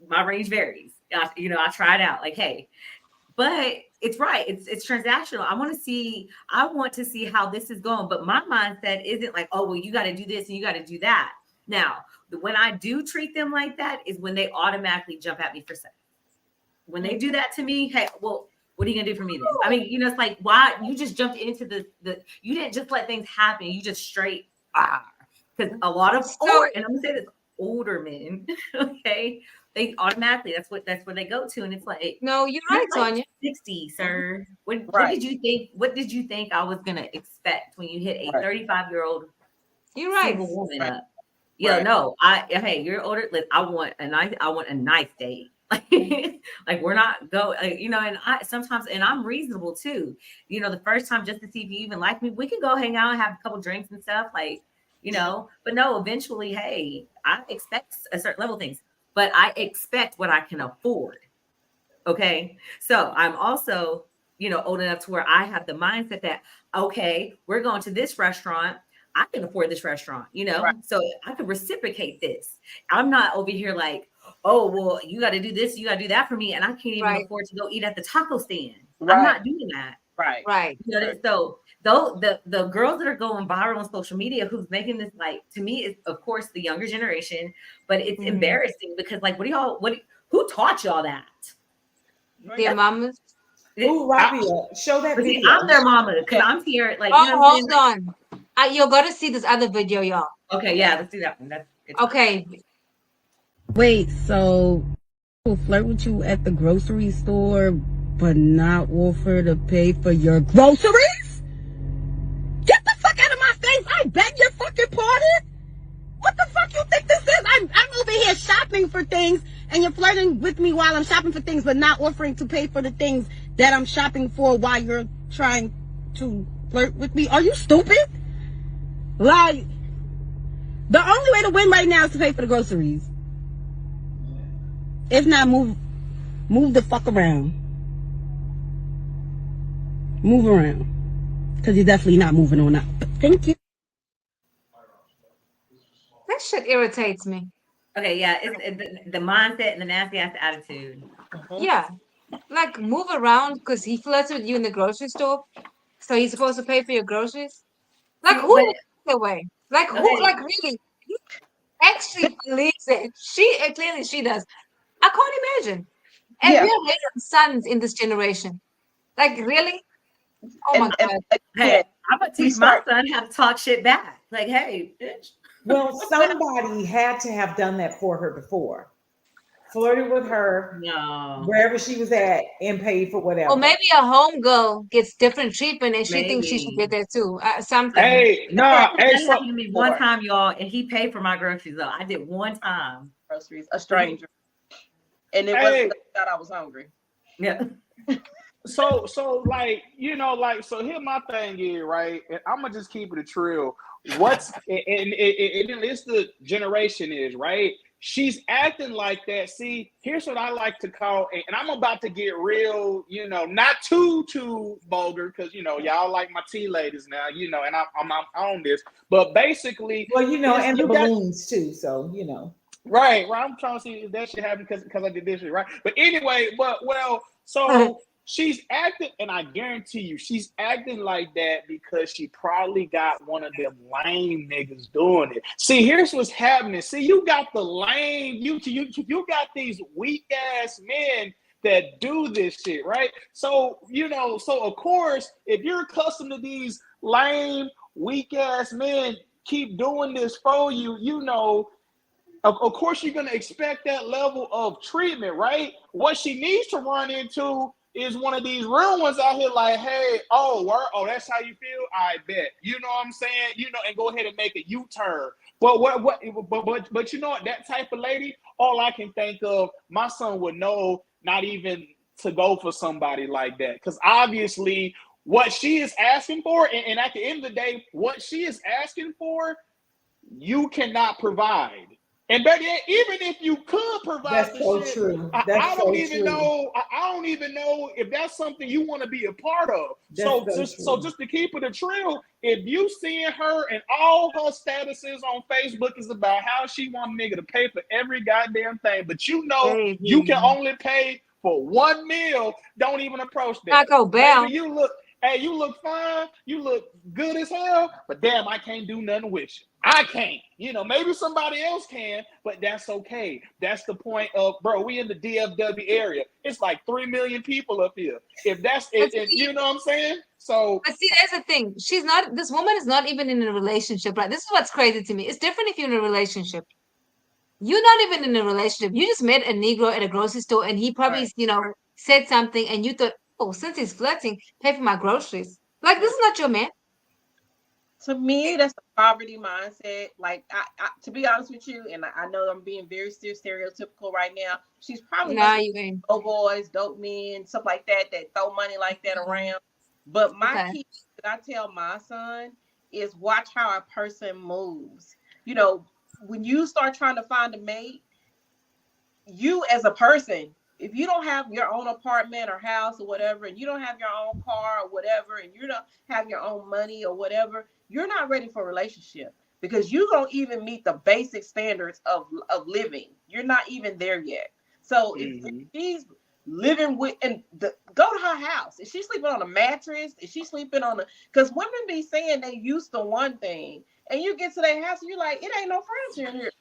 my range varies. I try it out. Like, hey, but it's right. It's transactional. I want to see how this is going. But my mindset isn't like, oh, well, you got to do this and you got to do that. Now, when I do treat them like that is when they automatically jump at me for sex. When they do that to me, hey, well, what are you gonna do for me then? I mean, it's like, why you just jumped into the you didn't just let things happen. You just straight because a lot of So and I'm gonna say this, older men, okay, they automatically that's where they go to, and it's like, no, you're you're right, like Tanya. 60, sir. What Right, did you think? What did you think I was gonna expect when you hit a right, 35-year-old You're right. single woman right, up? Yo, right, no, hey, you're older. Like, I want a nice date. Like we're not and I sometimes, and I'm reasonable too. The first time, just to see if you even like me, we can go hang out and have a couple drinks and stuff, but no, eventually, hey, I expect a certain level of things, but I expect what I can afford. Okay. So I'm also, old enough to where I have the mindset that, okay, we're going to this restaurant. I can afford this restaurant, right, so I could reciprocate this. I'm not over here like, oh, well, you got to do this, you got to do that for me. And I can't even Right. afford to go eat at the taco stand. I'm right, not doing that. right. Right. Right. So though the girls that are going viral on social media, who's making this, like, to me, is of course the younger generation, but it's Hmm. embarrassing because, like, who taught y'all that? Their Right. mamas. It, Ooh, I, Rabia, show that but see, I'm video. their mama because yeah, I'm here, like, Oh, what I'm saying? hold on. You're gonna see this other video, y'all. Okay, yeah, let's do that one. It's fine. Okay. Wait, so will flirt with you at the grocery store, but not offer to pay for your groceries? Get the fuck out of my face! I beg your fucking pardon. What the fuck you think this is? I'm over here shopping for things, and you're flirting with me while I'm shopping for things, but not offering to pay for the things that I'm shopping for while you're trying to flirt with me. Are you stupid? Like, the only way to win right now is to pay for the groceries. If not, move the fuck around. Move around. Because you're definitely not moving on up. Thank you. That shit irritates me. Okay, yeah, it's the mindset and the nasty ass attitude. mhm. Yeah. Like move around because he flirts with you in the grocery store, so he's supposed to pay for your groceries. Like See, who but thinks that way? Like who? okay, Like really? He actually believes it. She clearly she does. I can't imagine. And we Yeah, are raising sons in this generation. Like really? Oh my and God. again, hey, I'm gonna we teach my start. son how to talk shit back. Like, hey, bitch. Well, somebody had to have done that for her before. Flirted with her No, wherever she was at and paid for Or whatever. maybe a homegirl gets different treatment and she thinks she should maybe. get that too. Something. Hey, nah, hey, That so happened to me one For time, y'all, and he paid for my groceries though. I did one time. groceries, a stranger, and it wasn't hey, that I thought I was hungry. Yeah. so like like so here my thing is right, and I'm gonna just keep it a trill. What's and it's the generation is right. She's acting like that. See, here's what I like to call, and I'm about to get real, not too vulgar, because y'all like my tea ladies now, and I'm on this, but basically, Well, is and the you got balloons too. So, right. I'm trying to see if that shit happened because I did this shit right. But anyway, so she's acting, and I guarantee you, she's acting like that because she probably got one of them lame niggas doing it. See, here's what's happening. See, you got the lame, you got these weak ass men that do this shit, right? So so of course, if you're accustomed to these lame, weak ass men keep doing this for you, of course you're going to expect that level of treatment, right? What she needs to run into is one of these real ones out here like, hey, that's how you feel? I bet. You know what I'm saying? And go ahead and make a U-turn. But you know what? That type of lady, all I can think of, my son would know not even to go for somebody like that. Because obviously what she is asking for, and at the end of the day, what she is asking for, you cannot provide. And better yet, even if you could provide that's the so shit, true. I That's don't so even true. know. I don't even know if that's something you want to be a part of. That's So so true. just to keep it a trail, if you seeing her and all her statuses on Facebook is about how she want a nigga to pay for every goddamn thing, but you can Baby. only pay for one meal, don't even approach that. Taco Baby, Bell. you look fine, you look good as hell, but damn, I can't do nothing with you. I can't. Maybe somebody else can, but that's okay. That's the point of, bro, we in the DFW area. It's like 3 million people up here. If that's But it, see, you know what I'm saying? So, but see, there's the thing. This woman is not even in a relationship, right? This is what's crazy to me. It's different if you're in a relationship. You're not even in a relationship. You just met a Negro at a grocery store and he probably, Right. said something and you thought, oh, since he's flirting, pay for my groceries. Like, this Yeah. is not your man. To me, that's a poverty mindset. Like, to be honest with you, and I know I'm being very stereotypical right now. She's probably Nah, messing you ain't. with dope boys, dope men, stuff like that throw money like that around. But my Okay. key that I tell my son is watch how a person moves. You know, when you start trying to find a mate, you as a person, if you don't have your own apartment or house or whatever, and you don't have your own car or whatever, and you don't have your own money or whatever, you're not ready for a relationship because you don't even meet the basic standards of living. You're not even there yet. So if mhm. she's living with go to her house. Is she sleeping on a mattress? Is she sleeping on a because women be saying they used to one thing and you get to their house and you're like, it ain't no furniture in here.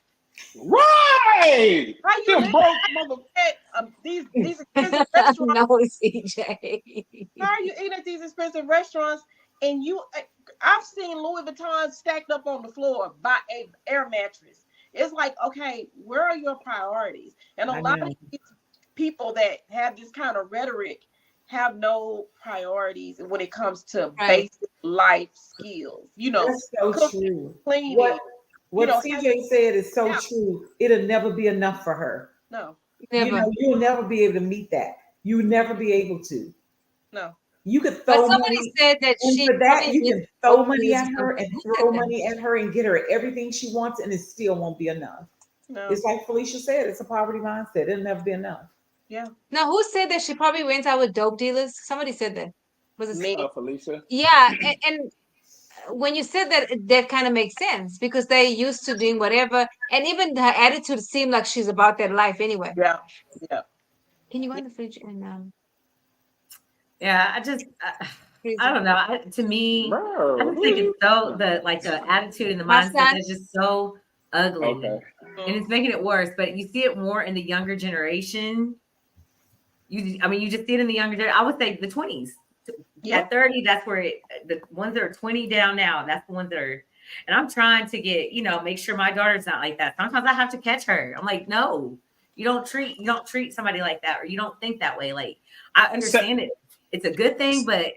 Right. How you Them live broke mother. at these expensive restaurants? No, CJ. How are you eating at these expensive restaurants? And I've seen Louis Vuitton stacked up on the floor by a air mattress. It's like, okay, where are your priorities? And a I lot of know. these people that have this kind of rhetoric have no priorities when it comes to Right. basic life skills. That's so Cooking, true. What cleaning. what Having CJ said is so out. true. It'll never be enough for her. No, Never. You'll never be able to meet that. You'll never be able to. no. You could But throw somebody money, said that and she for that, probably you needs can throw money groceries at or her something. and Who said throw that? money at her and get her everything she wants, and it still won't be enough. No. It's like Felicia said, it's a poverty mindset. It'll never be enough. Yeah. Now, who said that she probably went out with dope dealers? Somebody said that. Was it? Me. Felicia. Yeah, and when you said that, that kind of makes sense because they used to doing whatever, and even her attitude seemed like she's about that life anyway. Yeah. Yeah. Can you go in the fridge and Yeah, I don't know. To me, I Bro, just think it's so the attitude and the mindset Hassan, that's just so ugly, okay. and it's making it worse. But you see it more in the younger generation. I mean, you just see it in the younger generation. I would say the 20s. Yeah. At 30, that's where the ones that are 20 down now, that's the ones that are. And I'm trying to get, make sure my daughter's not like that. Sometimes I have to catch her. I'm like, no, you don't treat somebody like that, or you don't think that way. Like, I So, understand it. It's a good thing, but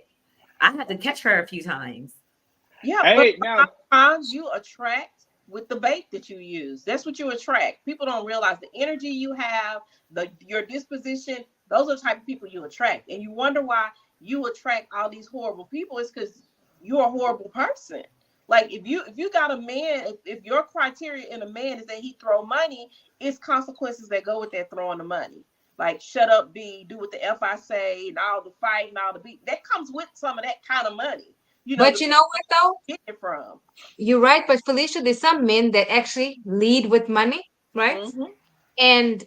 I had to catch her a few times. Yeah, but hey, now, sometimes you attract with the bait that you use. That's what you attract. People don't realize the energy you have, your disposition. Those are the type of people you attract, and you wonder why you attract all these horrible people. It's because you're a horrible person. Like if you got a man, if your criteria in a man is that he throw money, it's consequences that go with that throwing the money. Like shut up, B, do what the F I say, and all the fight and all the beat. That comes with some of that kind of money. but The you know what though? get it from. You're right, but Felicia, there's some men that actually lead with money, right? Mm-hmm. And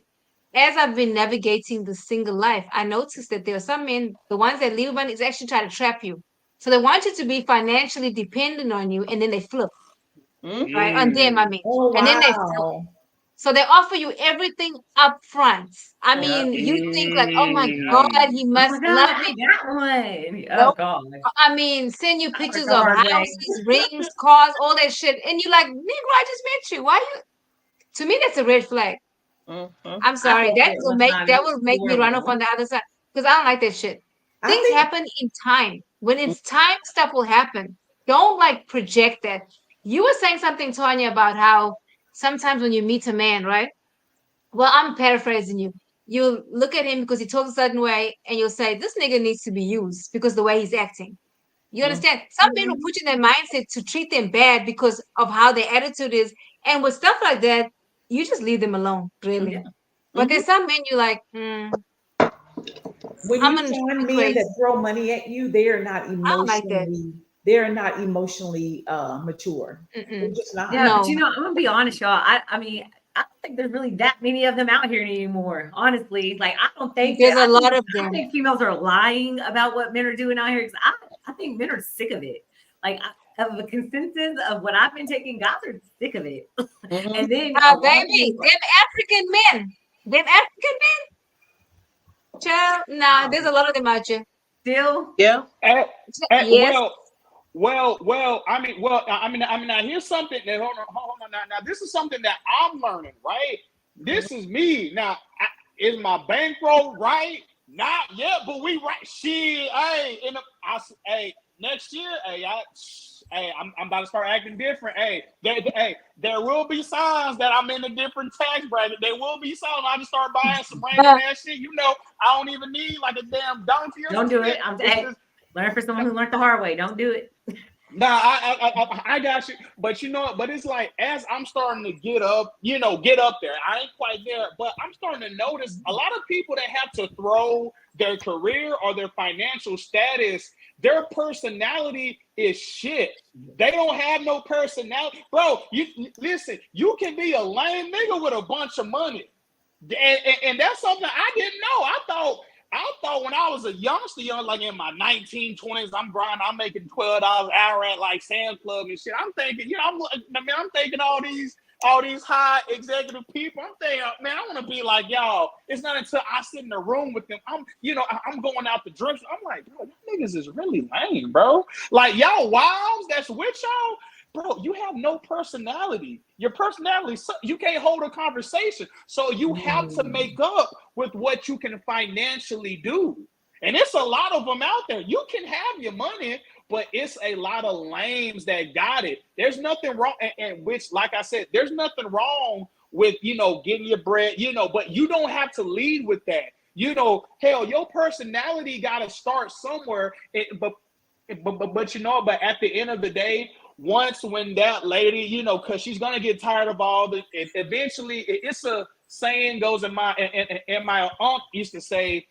as I've been navigating the single life, I noticed that there are some men, the ones that lead with money is actually trying to trap you. So they want you to be financially dependent on you, and then they flip, Mm-hmm. right? On them, I mm, mean. Oh And then they flip. wow. So they offer you everything up front. I Yep. mean, you think like, oh my Yep. God, mm. he Oh must my God, love I me. got one. Oh Nope. God. I mean, send you I learned pictures the of hard way. houses, rings, cars, all that shit. And you're like, Negro, I just met you. Why you? To me, that's a red flag. Mm-hmm. I'm I sorry. felt it one time. It That was will make me run off horrible. on the other side because I don't like that shit. I Things think happen in time. When it's time, stuff will happen. Don't like project that. You were saying something, Tanya, about how sometimes when you meet a man, right? Well, I'm paraphrasing you. You'll look at him because he talks a certain way, and you'll say, "This nigga needs to be used because the way he's acting." You understand? Some men will mhm. put you in their mindset to treat them bad because of how their attitude is. And with stuff like that, you just leave them alone, Yeah. really. But Mm-hmm. there's some men you're like, When I'm you gonna find treat men grace. that throw money at you, I don't like that. they are not emotionally mature. They're Mm-mm. just not. Yeah, but No, I'm gonna be honest, y'all. I mean, I don't think there's really that many of them out here anymore. Honestly, like I don't think there's that. a lot of I them. think females are lying about what men are doing out here. Because I think men are sick of it. Like of the consensus of what I've been taking, guys are sick of it. Mm-hmm. And then a lot of Baby, them, them African men, them African men, child. Nah, there's wow, a lot of them out here. still, Yeah. Eh, Yes, well. I mean, now here's something that hold on. Now, this is something that I'm learning, right? Mm-hmm. This is me. Now, is my bankroll right? Not yet, but we right. Shit, hey, hey, next year, I'm about to start acting different. There will be signs that I'm in a different tax bracket. There will be signs. I just start buying some random ass shit. I don't even need like a damn donkey or don't some do it. shit. It's Hey, just learn for someone who learned the hard way. Don't do it. nah, I got you. But but it's like as I'm starting to get up there. I ain't quite there, but I'm starting to notice a lot of people that have to throw their career or their financial status, their personality is shit. They don't have no personality. Bro, listen, you can be a lame nigga with a bunch of money. And that's something I didn't know. I thought when I was a youngster, like in my 1920s, I'm grinding, I'm making $12 an hour at like Sam's Club and shit. I'm thinking, I'm thinking all these high executive people. I'm thinking, man, I want to be like y'all. It's not until I sit in the room with them, I'm going out the drinks. I'm like, bro, you niggas is really lame, bro. Like y'all wives that's with y'all. Bro, you have no personality. Your personality, you can't hold a conversation. So you have to make up with what you can financially do. And it's a lot of them out there. You can have your money, but it's a lot of lames that got it. There's nothing wrong, and which, like I said, there's nothing wrong with, getting your bread, but you don't have to lead with that. Hell, your personality got to start somewhere. But but at the end of the day, when that lady, because she's gonna get tired of all the. Eventually, it's a saying goes in my uncle used to say,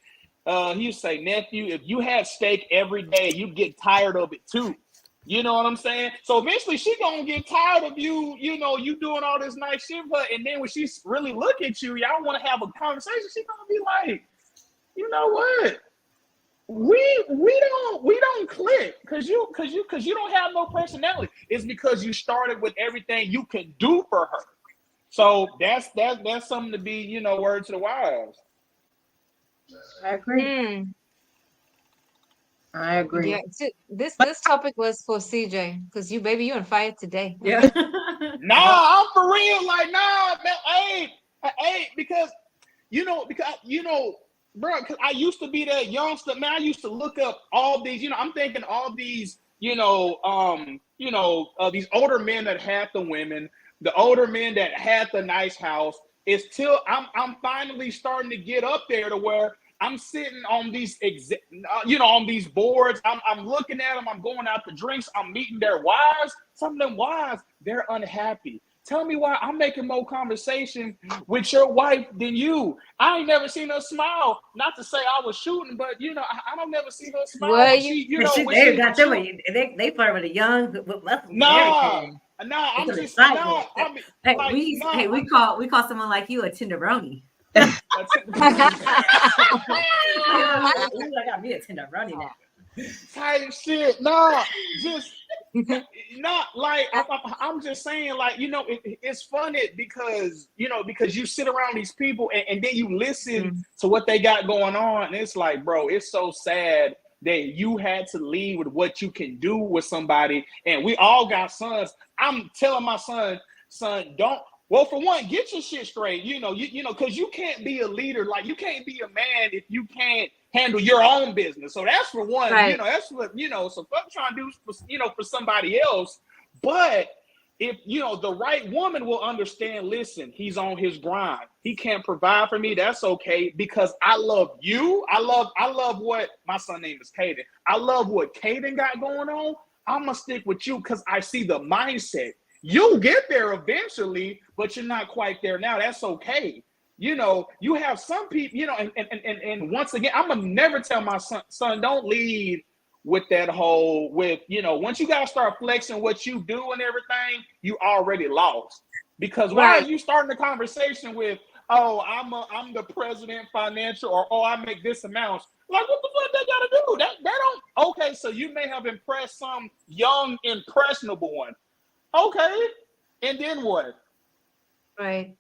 he used to say, nephew, if you have steak every day, you get tired of it too. You know what I'm saying? So eventually, she gonna get tired of you. You doing all this nice shit, and then when she really look at you, y'all want to have a conversation. She gonna be like, you know what? we don't click because you don't have no personality. It's because you started with everything you can do for her. So that's something to be, word to the wise. I agree. Mm, I agree. yeah. This topic was for CJ because you on fire today. Yeah. Nah, I'm for real. Like, nah, man, because bro, because I used to be that youngster, man. I used to look up all these, I'm thinking all these, these older men that had the women, the older men that had the nice house. It's till I'm finally starting to get up there to where I'm sitting on these on these boards. I'm looking at them. I'm going out to drinks. I'm meeting their wives. Some of them wives, they're unhappy. Tell me why I'm making more conversation with your wife than you. I ain't never seen her smile. Not to say I was shooting, but I don't never see her smile Were when you? she, when They she, got them. They flirt with the young, with muscles and nah, everything. nah. It's I'm an just excitement. nah. I mean, Hey, like nah. we call someone like you a tenderoni. I got me a tenderoni now. Type shit. Nah, just not like I'm just saying, like, it's funny because you sit around these people and then you listen Mm, to what they got going on, and it's like, bro, it's so sad that you had to leave with what you can do with somebody. And we all got sons. I'm telling my son, don't. Well, for one, get your shit straight. Because you can't be a leader. Like, you can't be a man if you can't handle your own business. So that's for one. right. That's what. So fuck trying to do for somebody else. But if the right woman will understand. Listen, he's on his grind. He can't provide for me. That's okay because I love you. I love what my son name is Caden. I love what Caden got going on. I'm gonna stick with you because I see the mindset. You'll get there eventually, but you're not quite there now. That's okay. You have some people, and once again, I'm gonna never tell my son, don't lead with that whole once you gotta start flexing what you do and everything, you already lost. Because why are Right. you starting the conversation with, oh, I'm the president financial, or oh, I make this amount? Like, what the fuck they gotta do? That don't okay, so you may have impressed some young, impressionable one. Okay. And then what? Right.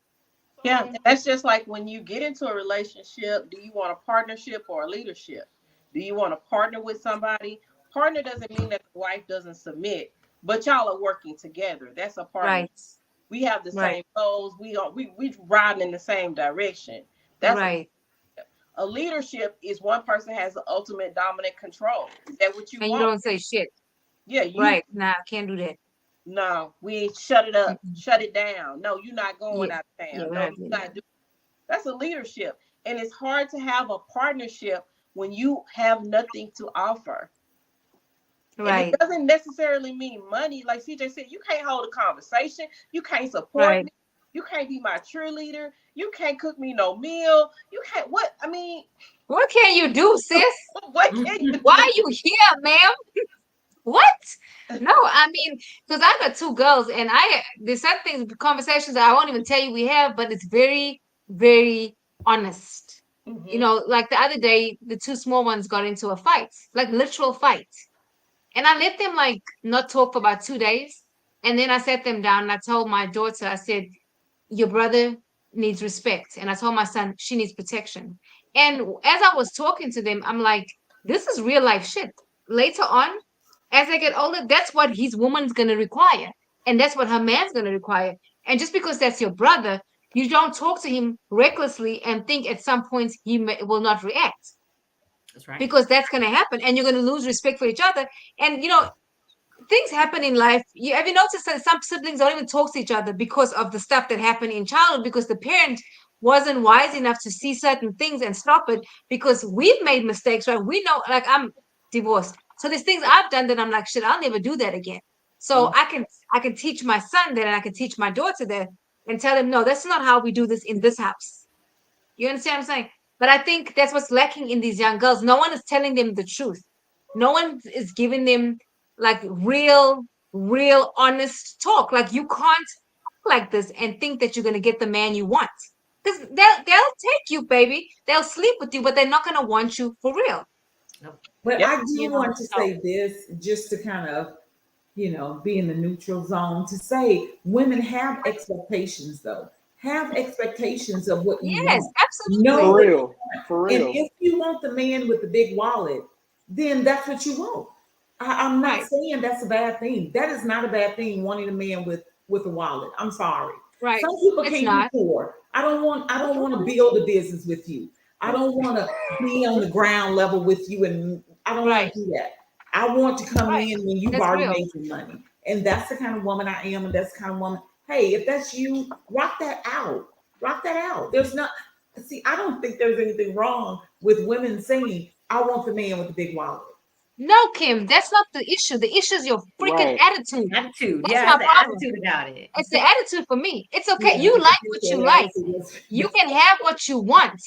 Yeah, So, that's just like when you get into a relationship, do you want a partnership or a leadership? Do you want to partner with somebody? Partner doesn't mean that the wife doesn't submit, but y'all are working together. That's a partner. Right. We have the Right. same goals. We riding in the same direction. That's Right. a leadership is one person has the ultimate dominant control. Is that what you And you want? don't say shit. Yeah, you Right. Nah, can't do that. no, we shut it up, Mm-mm. shut it down. No, you're not going Yeah. out of Yeah, town. we're No, not you're doing not that. doing. That's a leadership. And it's hard to have a partnership when you have nothing to offer. And it Right. doesn't necessarily mean money. Like CJ said, you can't hold a conversation. You can't support Right. me. You can't be my cheerleader. You can't cook me no meal. You can't what? I mean, What can you do, sis? what can you Why do? are you here, ma'am? What? No, I mean, because I got two girls, and there's some things, conversations that I won't even tell you we have, but it's very, very honest. Mm-hmm. Like the other day, the two small ones got into a fight, like literal fight. And I let them like not talk for about 2 days. And then I sat them down and I told my daughter, I said, your brother needs respect. And I told my son, she needs protection. And as I was talking to them, I'm like, this is real life shit. Later on, as they get older, that's what his woman's going to require. And that's what her man's going to require. And just because that's your brother, you don't talk to him recklessly and think at some point will not react That's right. because that's going to happen and you're going to lose respect for each other. And, things happen in life. Have you noticed that some siblings don't even talk to each other because of the stuff that happened in childhood because the parent wasn't wise enough to see certain things and stop it because we've made mistakes, right? We know, like I'm divorced. So there's things I've done that I'm like, shit, I'll never do that again. So I can teach my son that and I can teach my daughter that and tell them, no, that's not how we do this in this house. You understand what I'm saying? But I think that's what's lacking in these young girls. No one is telling them the truth. No one is giving them like real, honest talk. Like you can't like this and think that you're gonna get the man you want. Because they'll take you, baby. They'll sleep with you, but they're not gonna want you for real. But Yep. I do You know, want to so say this just to kind of, be in the neutral zone to say women have expectations though. Have expectations of what you yes, want. Know absolutely. For what real. For and real. if you want the man with the big wallet, then that's what you want. I'm not Right, saying that's a bad thing. That is not a bad thing, wanting a man with a wallet. I'm sorry. right. Some people It's can't be not. poor. I don't want to Okay. build a business with you. I don't want to be on the ground level with you, and I don't want Right, to do that. I want to come right. in when you've That's already real. made your money. And that's the kind of woman I am, and that's the kind of woman. Hey, if that's you, rock that out. Rock that out. There's not See, I don't think there's anything wrong with women saying, I want the man with the big wallet. No, Kim, that's not the issue. The issue is your freaking Right. attitude. Attitude. That's Yeah, my it's the problem. attitude about it. It's the attitude for me. It's okay. Yeah, You I like think what you that like. attitude You can have what you want.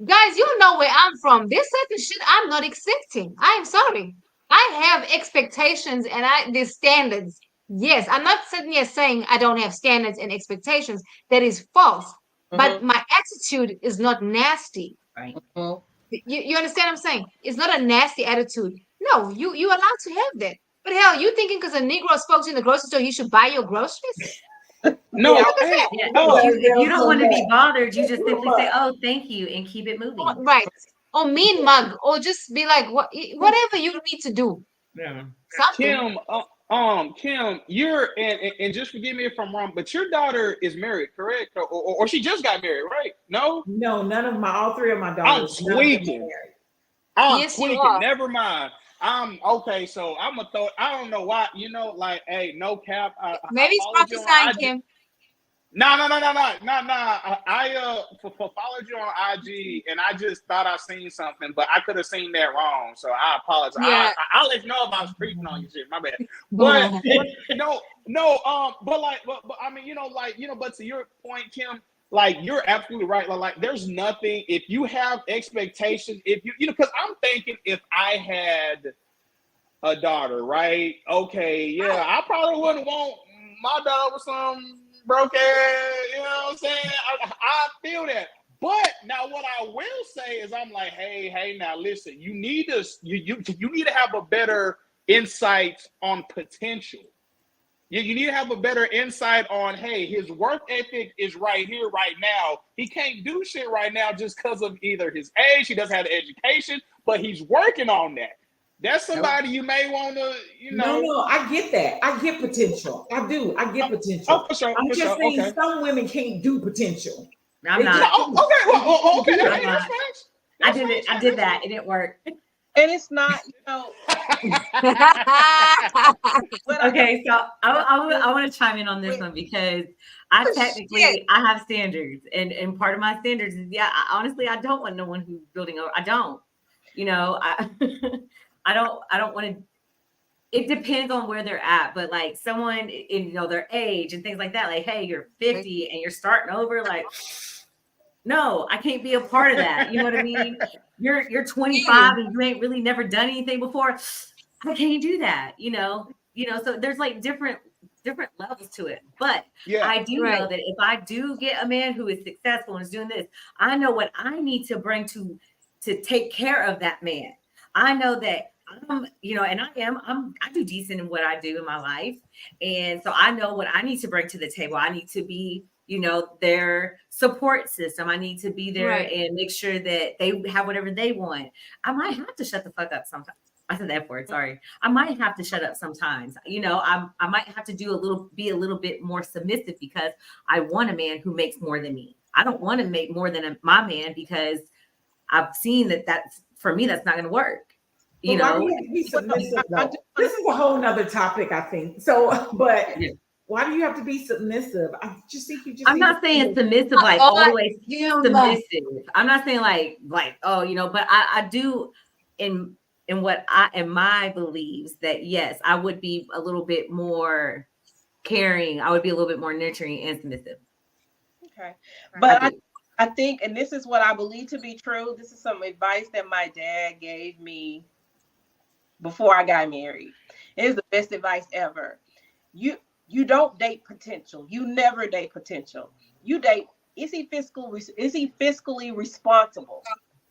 Guys, you know where I'm from. There's certain shit I'm not accepting. I'm sorry. I have expectations and there's standards. Yes, I'm not sitting here saying I don't have standards and expectations. That is false. But Mm-hmm. my attitude is not nasty. Right. Mm-hmm. You understand what I'm saying? It's not a nasty attitude. No, you allowed to have that. But hell, you thinking because a Negro spoke to you in the grocery store, he should buy your groceries? Yeah, No, What is hey, that? Yeah. I no. If you gotta don't go want to be back. bothered, you just Go simply say, back. "Oh, thank you," and keep it moving. Right. Or mean mug, or just be like, whatever you need to do. Yeah. Something. Kim, you're and just forgive me if I'm wrong, but your daughter is married, correct? Or she just got married, right? No, No, all three of my I'm daughters, none of them are tweaking. married. I'm Yes, you tweaking. are. Never mind. I'm okay. So I'm gonna throw. I don't know why. Like, hey, no cap. I Maybe he's followed you on prophesying, IG. Kim. No. I followed you on IG, and I just thought I seen something, but I could have seen that wrong. So I apologize. Yeah. I'll let you know if I was creeping on you, shit. My bad. But no. But I mean, but to your point, Kim, like you're absolutely right. There's nothing if you have expectations. If because I'm thinking if I had a daughter, right? Okay, yeah, I probably wouldn't want my daughter with some broke ass, you know what I'm saying? I feel that. But now what I will say is I'm like, hey, now listen, you need to you need to have a better insight on potential. You need to have a better insight on, hey, his work ethic is right here, right now. He can't do shit right now just because of either his age, he doesn't have the education, but he's working on that. That's somebody you may want to, No, I get that. I get potential. I do. I get Oh, potential. for sure, I'm for just sure. saying Okay. some women can't do potential. I'm They No, just not. can't. okay. They just Well, can't okay. do I'm Hey, that. that's not. facts. I That's did it. facts. I did that. It didn't work. And it's not, what I don't Okay, so I want to chime in on this with one because I Oh, shit. technically I have standards, and part of my standards is honestly I don't want no one who's building over. I don't, I I don't want to. It depends on where they're at, but like someone in their age and things like that, like hey, you're 50 and you're starting over, like no, I can't be a part of that. You know what I mean? You're 25 and you ain't really never done anything before. I can't do that, so there's like different levels to it. But Yeah. I do Right. know that if I do get a man who is successful and is doing this, I know what I need to bring to take care of that man. I know that and I do decent in what I do in my life. And so I know what I need to bring to the table. I need to be their support system. I need to be there Right. and make sure that they have whatever they want. I might have to shut the fuck up sometimes. I said that word, sorry. I might have to shut up sometimes. I might have to be a little bit more submissive because I want a man who makes more than me. I don't want to make more than my man because I've seen that's for me, that's not going to work. But why do you have to be submissive though? This is a whole nother topic, I think. So, but Yeah. why do you have to be submissive? I just think you just I'm need not to saying submissive, like Oh, all the way Kim. submissive. I'm not saying like, but I do in what I in my beliefs that yes, I would be a little bit more caring. I would be a little bit more nurturing and submissive. okay. I But do. I think, and this is what I believe to be true. This is some advice that my dad gave me before I got married. It is the best advice ever. You don't date potential. You never date potential. You date, is he fiscally responsible?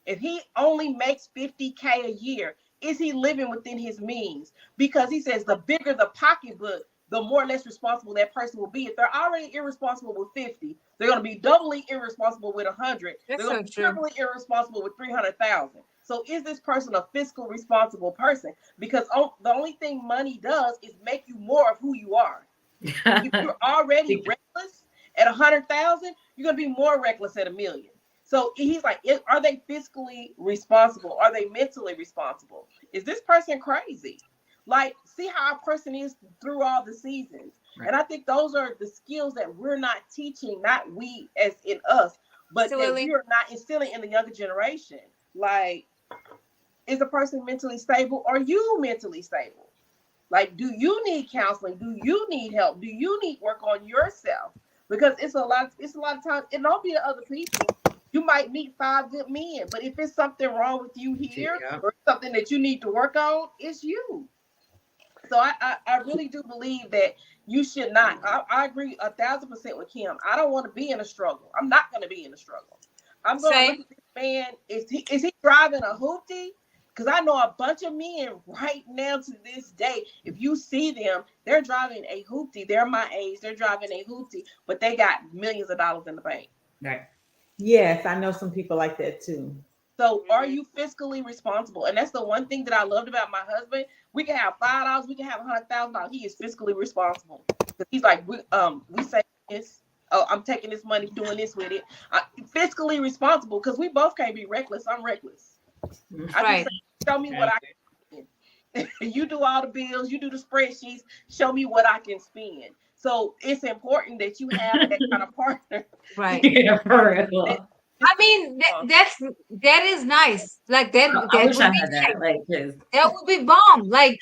If he only makes 50K a year, is he living within his means? Because he says the bigger the pocketbook, the more or less responsible that person will be. If they're already irresponsible with 50, they're going to be doubly irresponsible with 100. That's They're going so to be true. triply irresponsible with 300,000. So is this person a fiscal responsible person? Because the only thing money does is make you more of who you are. If you're already reckless at 100,000, you're going to be more reckless at 1,000,000. So he's like, are they fiscally responsible? Are they mentally responsible? Is this person crazy? Like, see how a person is through all the seasons. Right. And I think those are the skills that we're not teaching, not we as in us, but that we are not instilling in the younger generation. Like, is the person mentally stable? Are you mentally stable? Like, do you need counseling? Do you need help? Do you need work on yourself? Because it's a lot of times, it don't be the other people. You might meet 5 good men, but if it's something wrong with you here or something that you need to work on, it's you. So I really do believe that you should not. I agree 1,000% with Kim. I don't want to be in a struggle. I'm not going to be in a struggle. I'm going to look at this man. Is he driving a hoopty? Because I know a bunch of men right now to this day, if you see them, they're driving a hoopty. They're my age. They're driving a hoopty, but they got millions of dollars in the bank. Right. Yes, I know some people like that too. So are you fiscally responsible? And that's the one thing that I loved about my husband. We can have $5, we can have $100,000. He is fiscally responsible. Because he's like, we say this. Oh, I'm taking this money, doing this with it. Fiscally responsible because we both can't be reckless. I'm reckless. I just say, show me what I can spend. You do all the bills, you do the spreadsheets, show me what I can spend. So it's important that you have that kind of partner. Right. Yeah, for real. I mean, that is nice. Like that. I wish I had that. Like that would be bomb. Like,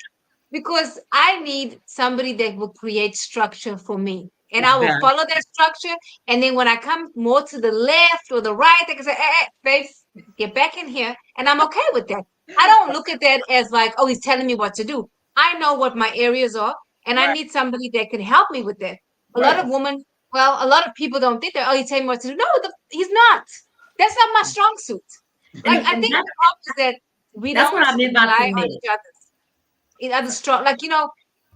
because I need somebody that will create structure for me, and I will follow that structure. And then when I come more to the left or the right, I can say, "Hey, babes, get back in here," and I'm okay with that. I don't look at that as like, "Oh, he's telling me what to do." I know what my areas are, and I need somebody that can help me with that. A lot of people don't think that. Oh, he's telling me what to do. No, he's not. That's not my strong suit. Like, I think the problem is that we don't rely on each other. Strong, like,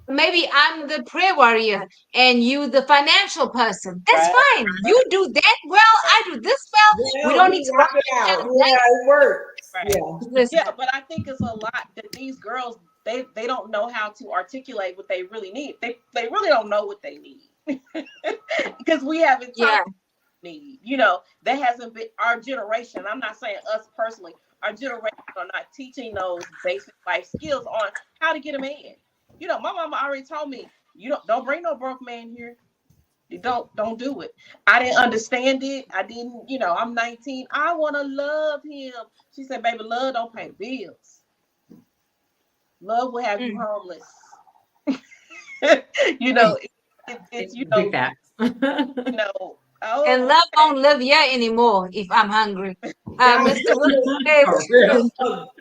maybe I'm the prayer warrior and you the financial person. That's fine. You do that well. I do this well. We don't need to rock it out. Yeah, it works. Yeah, but I think it's a lot that these girls they don't know how to articulate what they really need. They really don't know what they need because we haven't talked need. That hasn't been our generation. I'm not saying us personally. Our generation are not teaching those basic life skills on how to get a man. My mama already told me, don't bring no broke man here. You don't do it. I didn't understand it. I didn't, I'm 19. I want to love him. She said, baby, love don't pay bills. Love will have you homeless. It's big facts. Oh, and love won't live here anymore if I'm hungry. Mr.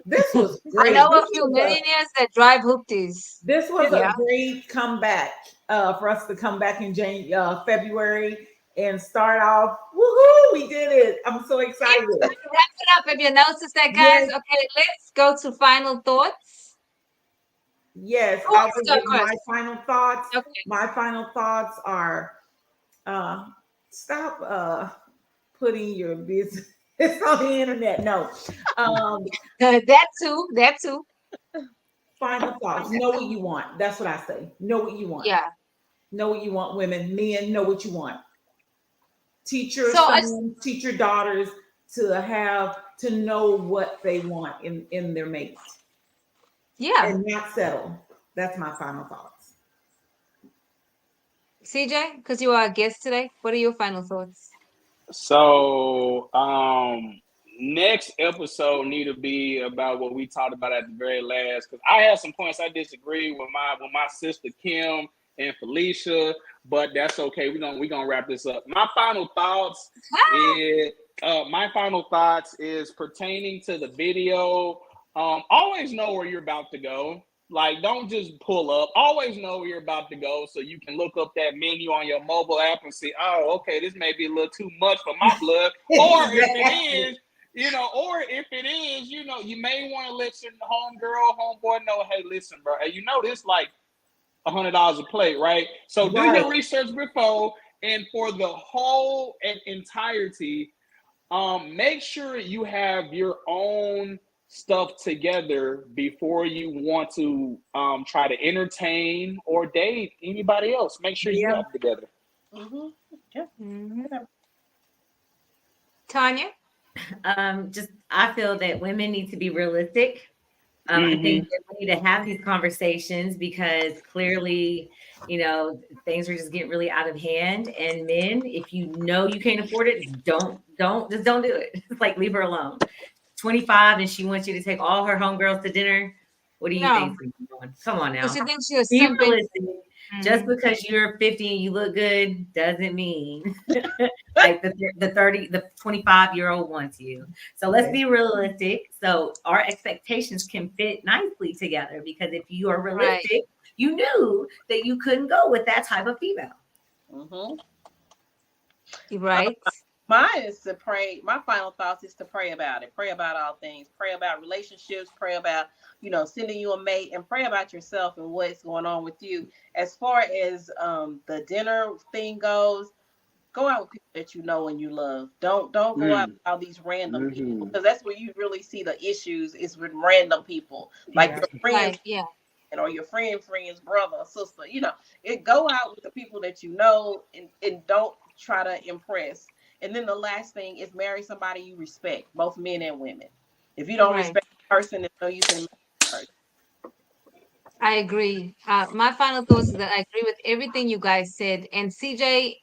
This was great. I know a few millionaires that drive hoopties. This was a great comeback for us to come back in February and start off. Woohoo! We did it. I'm so excited. Wrap it up. Have you noticed that, guys? Yes. Okay, let's go to final thoughts. Yes, I'll give my final thoughts. Okay. My final thoughts are stop putting your business on the internet. No. That too. Final thoughts. Know what you want. That's what I say. Know what you want. Yeah. Know what you want, women. Men, know what you want. Teach your sons, teach your daughters to know what they want in their mates. Yeah. And not settle. That's my final thoughts. CJ, because you are a guest today, what are your final thoughts? So, next episode need to be about what we talked about at the very last, because I have some points I disagree with my sister Kim and Felicia, but that's okay. We're gonna wrap this up. My final thoughts is pertaining to the video. Always know where you're about to go. Like, don't just pull up. Always know where you're about to go so you can look up that menu on your mobile app and see, oh, okay, this may be a little too much for my blood. Or if it is, or if it is, you may want to let your homeboy know, hey, listen, bro, hey, this like $100 a plate, right? So do your research before, and for the whole and entirety, make sure you have your own stuff together before you want to try to entertain or date anybody else. Make sure you have it together. Mm-hmm. Yeah. Mm-hmm. Tanya? I feel that women need to be realistic. I think that we need to have these conversations because clearly, things are just getting really out of hand. And men, if you know you can't afford it, just don't do it. It's like leave her alone. 25 and she wants you to take all her homegirls to dinner. What do you No. think? Come on now. Because she thinks you're Be simping. realistic. Just because you're 50 and you look good doesn't mean like the 25-year-old wants you. So let's be realistic. So our expectations can fit nicely together, because if you are realistic, you knew that you couldn't go with that type of female. Mm-hmm. You're right. Mine is to pray. My final thoughts is to pray about it. Pray about all things. Pray about relationships. Pray about, sending you a mate, and pray about yourself and what's going on with you. As far as the dinner thing goes, go out with people that you know and you love. Don't go out with all these random people, because that's where you really see the issues, is with random people, like your friends, or your friend's brother or sister. Go out with the people that you know, and don't try to impress. And then the last thing is marry somebody you respect, both men and women. If you don't respect the person, there's no use in marrying the person. I agree. My final thoughts is that I agree with everything you guys said. And CJ,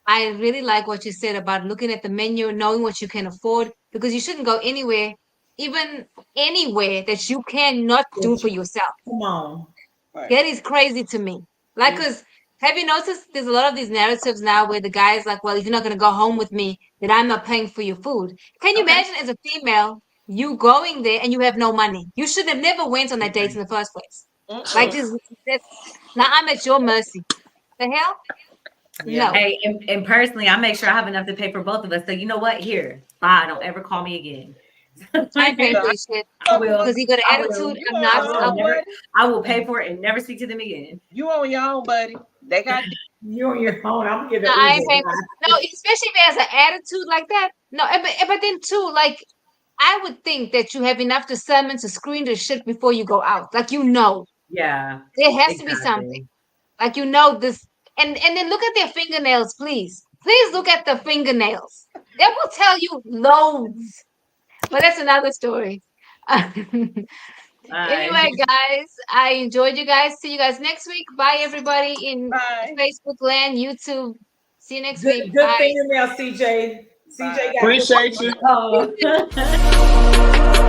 I really like what you said about looking at the menu, knowing what you can afford, because you shouldn't go anywhere, even anywhere that you cannot do for yourself. Come on. That is crazy to me. Like, because have you noticed there's a lot of these narratives now where the guy is like, well, if you're not going to go home with me, then I'm not paying for your food. Can you imagine as a female, you going there and you have no money? You should have never went on that date in the first place. Like this, now I'm at your mercy. The hell? Yeah. No. Hey, and personally, I make sure I have enough to pay for both of us. So you know what? Here, bye. Don't ever call me again. I pay for your shit. I will. Because he got an attitude. I will pay for it and never speak to them again. You on your own, buddy. They got you on your own. I'm gonna get no, I ain't paying. No, especially if he has an attitude like that. No, but then too, like, I would think that you have enough discernment to screen the shit before you go out. Like, Yeah. There has to be something. Like, this. And then look at their fingernails, please. Please look at the fingernails. They will tell you loads. But that's another story. Anyway, guys, I enjoyed you guys. See you guys next week. Bye, everybody in Facebook land, YouTube. See you next week. Good fingernail, CJ. CJ got appreciate you.